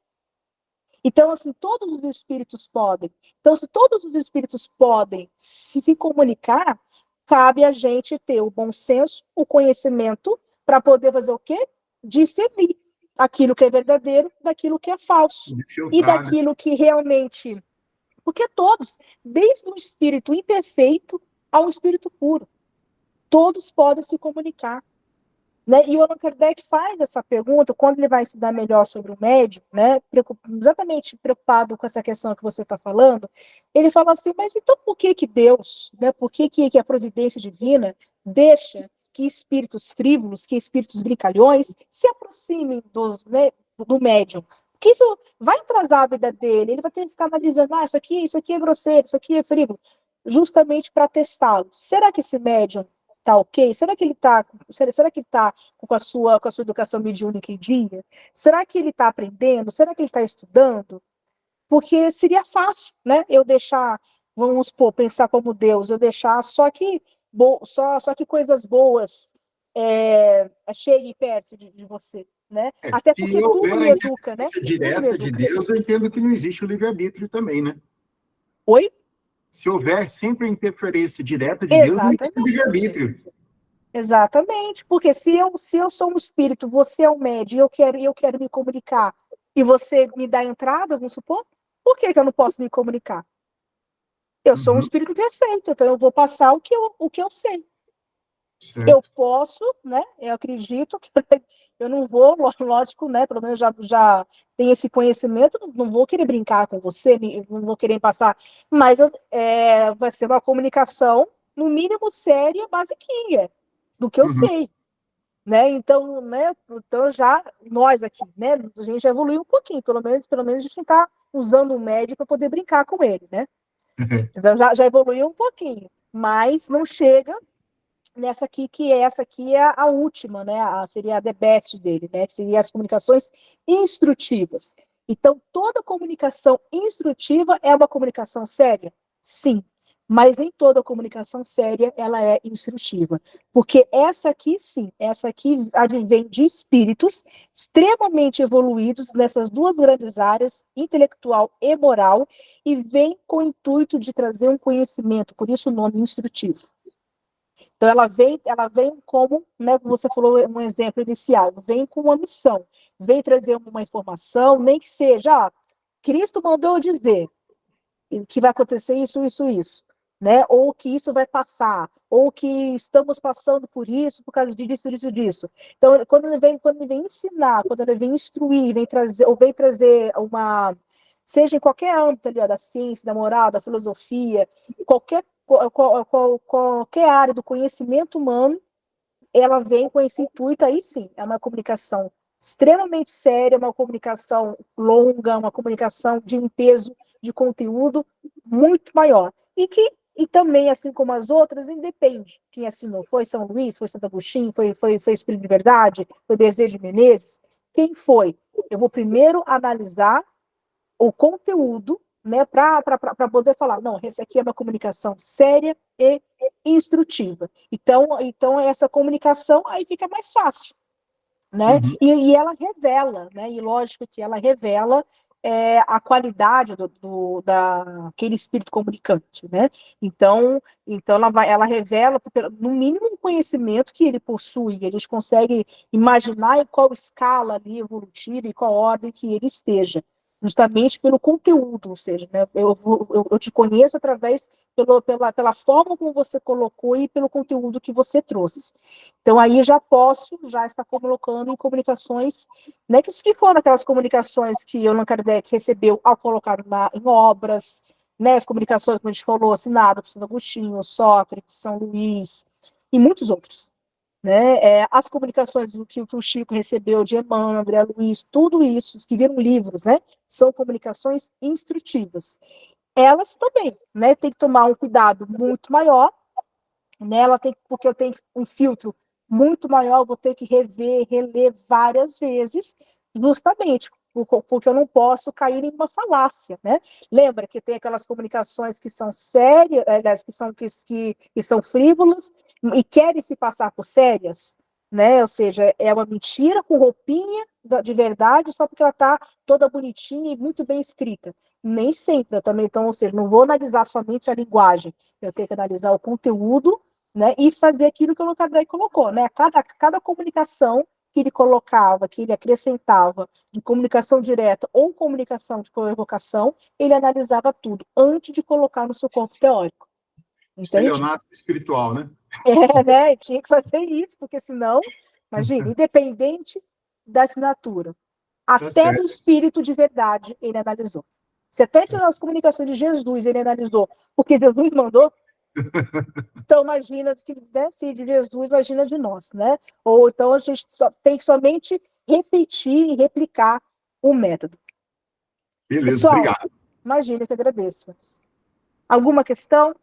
Então, assim, todos os espíritos podem. Então, se todos os espíritos podem se comunicar, cabe a gente ter o bom senso, o conhecimento, para poder fazer o quê? Discernir aquilo que é verdadeiro daquilo que é falso. E daquilo que realmente... Porque todos, desde um espírito imperfeito ao espírito puro, todos podem se comunicar. Né? E o Allan Kardec faz essa pergunta quando ele vai estudar melhor sobre o médium, né? Exatamente preocupado com essa questão que você está falando. Ele fala assim, mas então por que Deus, né? Por que a providência divina deixa que espíritos frívolos, que espíritos brincalhões se aproximem do médium? Porque isso vai atrasar a vida dele, ele vai ter que ficar analisando, isso aqui é grosseiro, isso aqui é frívolo, justamente para testá-lo. Será que esse médium tá ok? Será que ele tá com a sua educação mediúnica em dia? Será que ele está aprendendo? Será que ele está estudando? Porque seria fácil, né? Eu deixar, vamos supor, pensar como Deus, eu deixar só que coisas boas cheguem perto de você, né? Até porque tudo me educa, né? Direta de Deus, eu entendo que não existe o livre-arbítrio também, né? Oi? Se houver sempre a interferência direta de Deus, não existe livre-arbítrio. Exatamente, porque se eu sou um espírito, você é um médium, e eu quero me comunicar, e você me dá entrada, vamos supor, por que eu não posso me comunicar? Eu sou um espírito perfeito, então eu vou passar o que eu sei. Certo. Eu posso, né? Eu acredito que eu não vou, lógico, né? Pelo menos já tenho esse conhecimento, não vou querer brincar com você, não vou querer passar, mas vai ser uma comunicação, no mínimo, séria, basiquinha, do que eu sei. Né? Então, já nós aqui, né? A gente já evoluiu um pouquinho, pelo menos a gente não está usando um médico para poder brincar com ele, né? Então já evoluiu um pouquinho, mas não chega nessa aqui, essa aqui é a última, né? Seria a the best dele, né? Que seria as comunicações instrutivas. Então, toda comunicação instrutiva é uma comunicação séria? Sim. Mas nem toda comunicação séria ela é instrutiva. Porque essa aqui, sim, essa aqui advém de espíritos extremamente evoluídos nessas duas grandes áreas, intelectual e moral, e vem com o intuito de trazer um conhecimento, por isso o nome instrutivo. Então, ela vem como, né, como você falou, um exemplo inicial, vem com uma missão, vem trazer uma informação, nem que seja, Cristo mandou dizer que vai acontecer isso, né? Ou que isso vai passar, ou que estamos passando por isso, por causa disso. Então, quando ele vem ensinar, quando ele vem instruir, vem trazer uma, seja em qualquer âmbito ali, da ciência, da moral, da filosofia, qualquer área do conhecimento humano, ela vem com esse intuito, aí sim, é uma comunicação extremamente séria, uma comunicação longa, uma comunicação de um peso de conteúdo muito maior. E também, assim como as outras, independe quem assinou. Foi São Luís, foi Santo Agostinho, foi Espírito de Verdade, foi Bezerra de Menezes. Quem foi? Eu vou primeiro analisar o conteúdo, né, para poder falar, não, essa aqui é uma comunicação séria e instrutiva. Então essa comunicação aí fica mais fácil, né? E ela revela, né? E lógico que ela revela a qualidade daquele espírito comunicante, né? Então ela revela, no mínimo, um conhecimento que ele possui. A gente consegue imaginar em qual escala ali evolutiva e qual ordem que ele esteja, justamente pelo conteúdo, ou seja, né, eu te conheço através pela forma como você colocou e pelo conteúdo que você trouxe. Então, aí já estar colocando em comunicações, né, que foram aquelas comunicações que Allan Kardec recebeu ao colocar em obras, né, as comunicações, como a gente falou, assinado por Santo Agostinho, Sócrates, São Luís, e muitos outros. Né? As comunicações que o Chico recebeu de Emmanuel, André Luiz, tudo isso, que viram livros, né? São comunicações instrutivas. Elas também, né? Tem que tomar um cuidado muito maior, né? Porque eu tenho um filtro muito maior, eu vou ter que reler várias vezes, justamente porque eu não posso cair em uma falácia, né? Lembra que tem aquelas comunicações que são sérias, aliás, que são frívolas e querem se passar por sérias, né? Ou seja, é uma mentira com roupinha de verdade só porque ela está toda bonitinha e muito bem escrita. Nem sempre eu também, então, ou seja, não vou analisar somente a linguagem, eu tenho que analisar o conteúdo, né? E fazer aquilo que o Kardec colocou, né? Cada comunicação que ele colocava, que ele acrescentava de comunicação direta ou comunicação de evocação, ele analisava tudo antes de colocar no seu corpo teórico. Entende? Estelionato espiritual, né? Né? Tinha que fazer isso, porque senão, imagina, independente da assinatura, até do espírito de verdade ele analisou. Se até nas comunicações de Jesus ele analisou, porque Jesus mandou, então imagina, né, se de Jesus, imagina de nós, né? Ou então a gente tem que somente repetir e replicar o método. Beleza, Pessoal, obrigado. imagina, que agradeço. Alguma questão?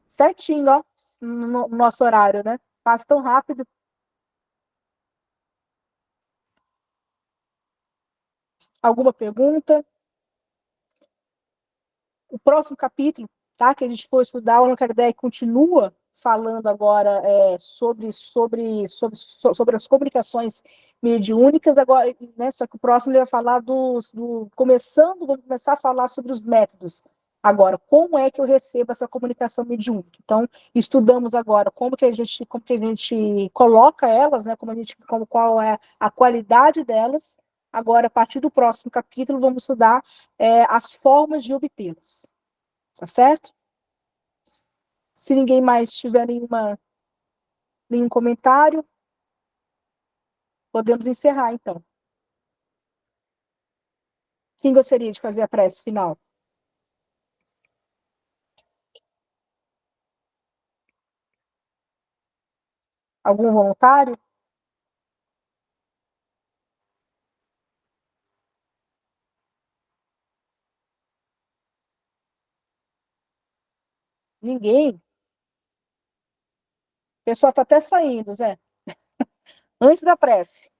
Certinho, ó, no nosso horário, né? Passa tão rápido. Alguma pergunta? O próximo capítulo, tá, que a gente for estudar, o Allan Kardec continua falando agora sobre as comunicações mediúnicas, agora, né, só que o próximo ele vai falar vamos começar a falar sobre os métodos. Agora, como é que eu recebo essa comunicação mediúnica? Então, estudamos agora como que a gente coloca elas, né, qual é a qualidade delas. Agora, a partir do próximo capítulo, vamos estudar as formas de obtê-las. Tá certo? Se ninguém mais tiver nenhum comentário, podemos encerrar, então. Quem gostaria de fazer a prece final? Algum voluntário? Ninguém? O pessoal está até saindo, Zé. Antes da prece.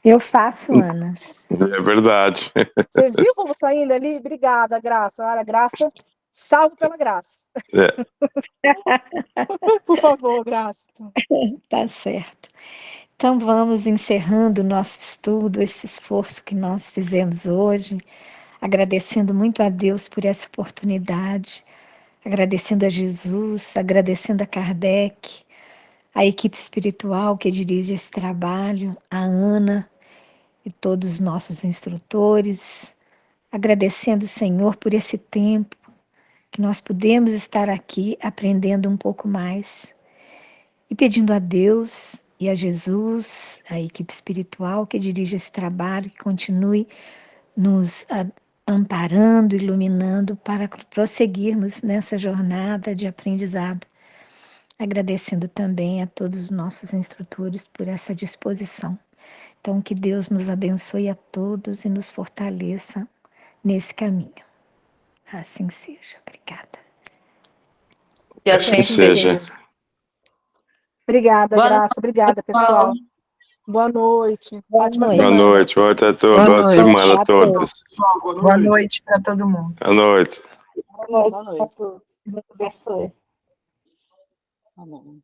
Eu faço, Ana. É verdade. Você viu como saindo ali? Obrigada, Graça. Olha, Graça, salve pela Graça. É. Por favor, Graça. Tá certo. Então vamos encerrando o nosso estudo, esse esforço que nós fizemos hoje, agradecendo muito a Deus por essa oportunidade, agradecendo a Jesus, agradecendo a Kardec, a equipe espiritual que dirige esse trabalho, a Ana e todos os nossos instrutores, agradecendo o Senhor por esse tempo que nós pudemos estar aqui aprendendo um pouco mais e pedindo a Deus e a Jesus, a equipe espiritual que dirige esse trabalho, que continue nos amparando, iluminando para prosseguirmos nessa jornada de aprendizado. Agradecendo também a todos os nossos instrutores por essa disposição. Então, que Deus nos abençoe a todos e nos fortaleça nesse caminho. Assim seja. Obrigada. Que assim seja. Obrigada, Graça. Obrigada, pessoal. Boa noite. Ótima semana. Boa noite. Boa semana a todos. Boa noite para todo mundo. Boa noite. Boa noite. Boa noite a todos. Deus abençoe. Amém.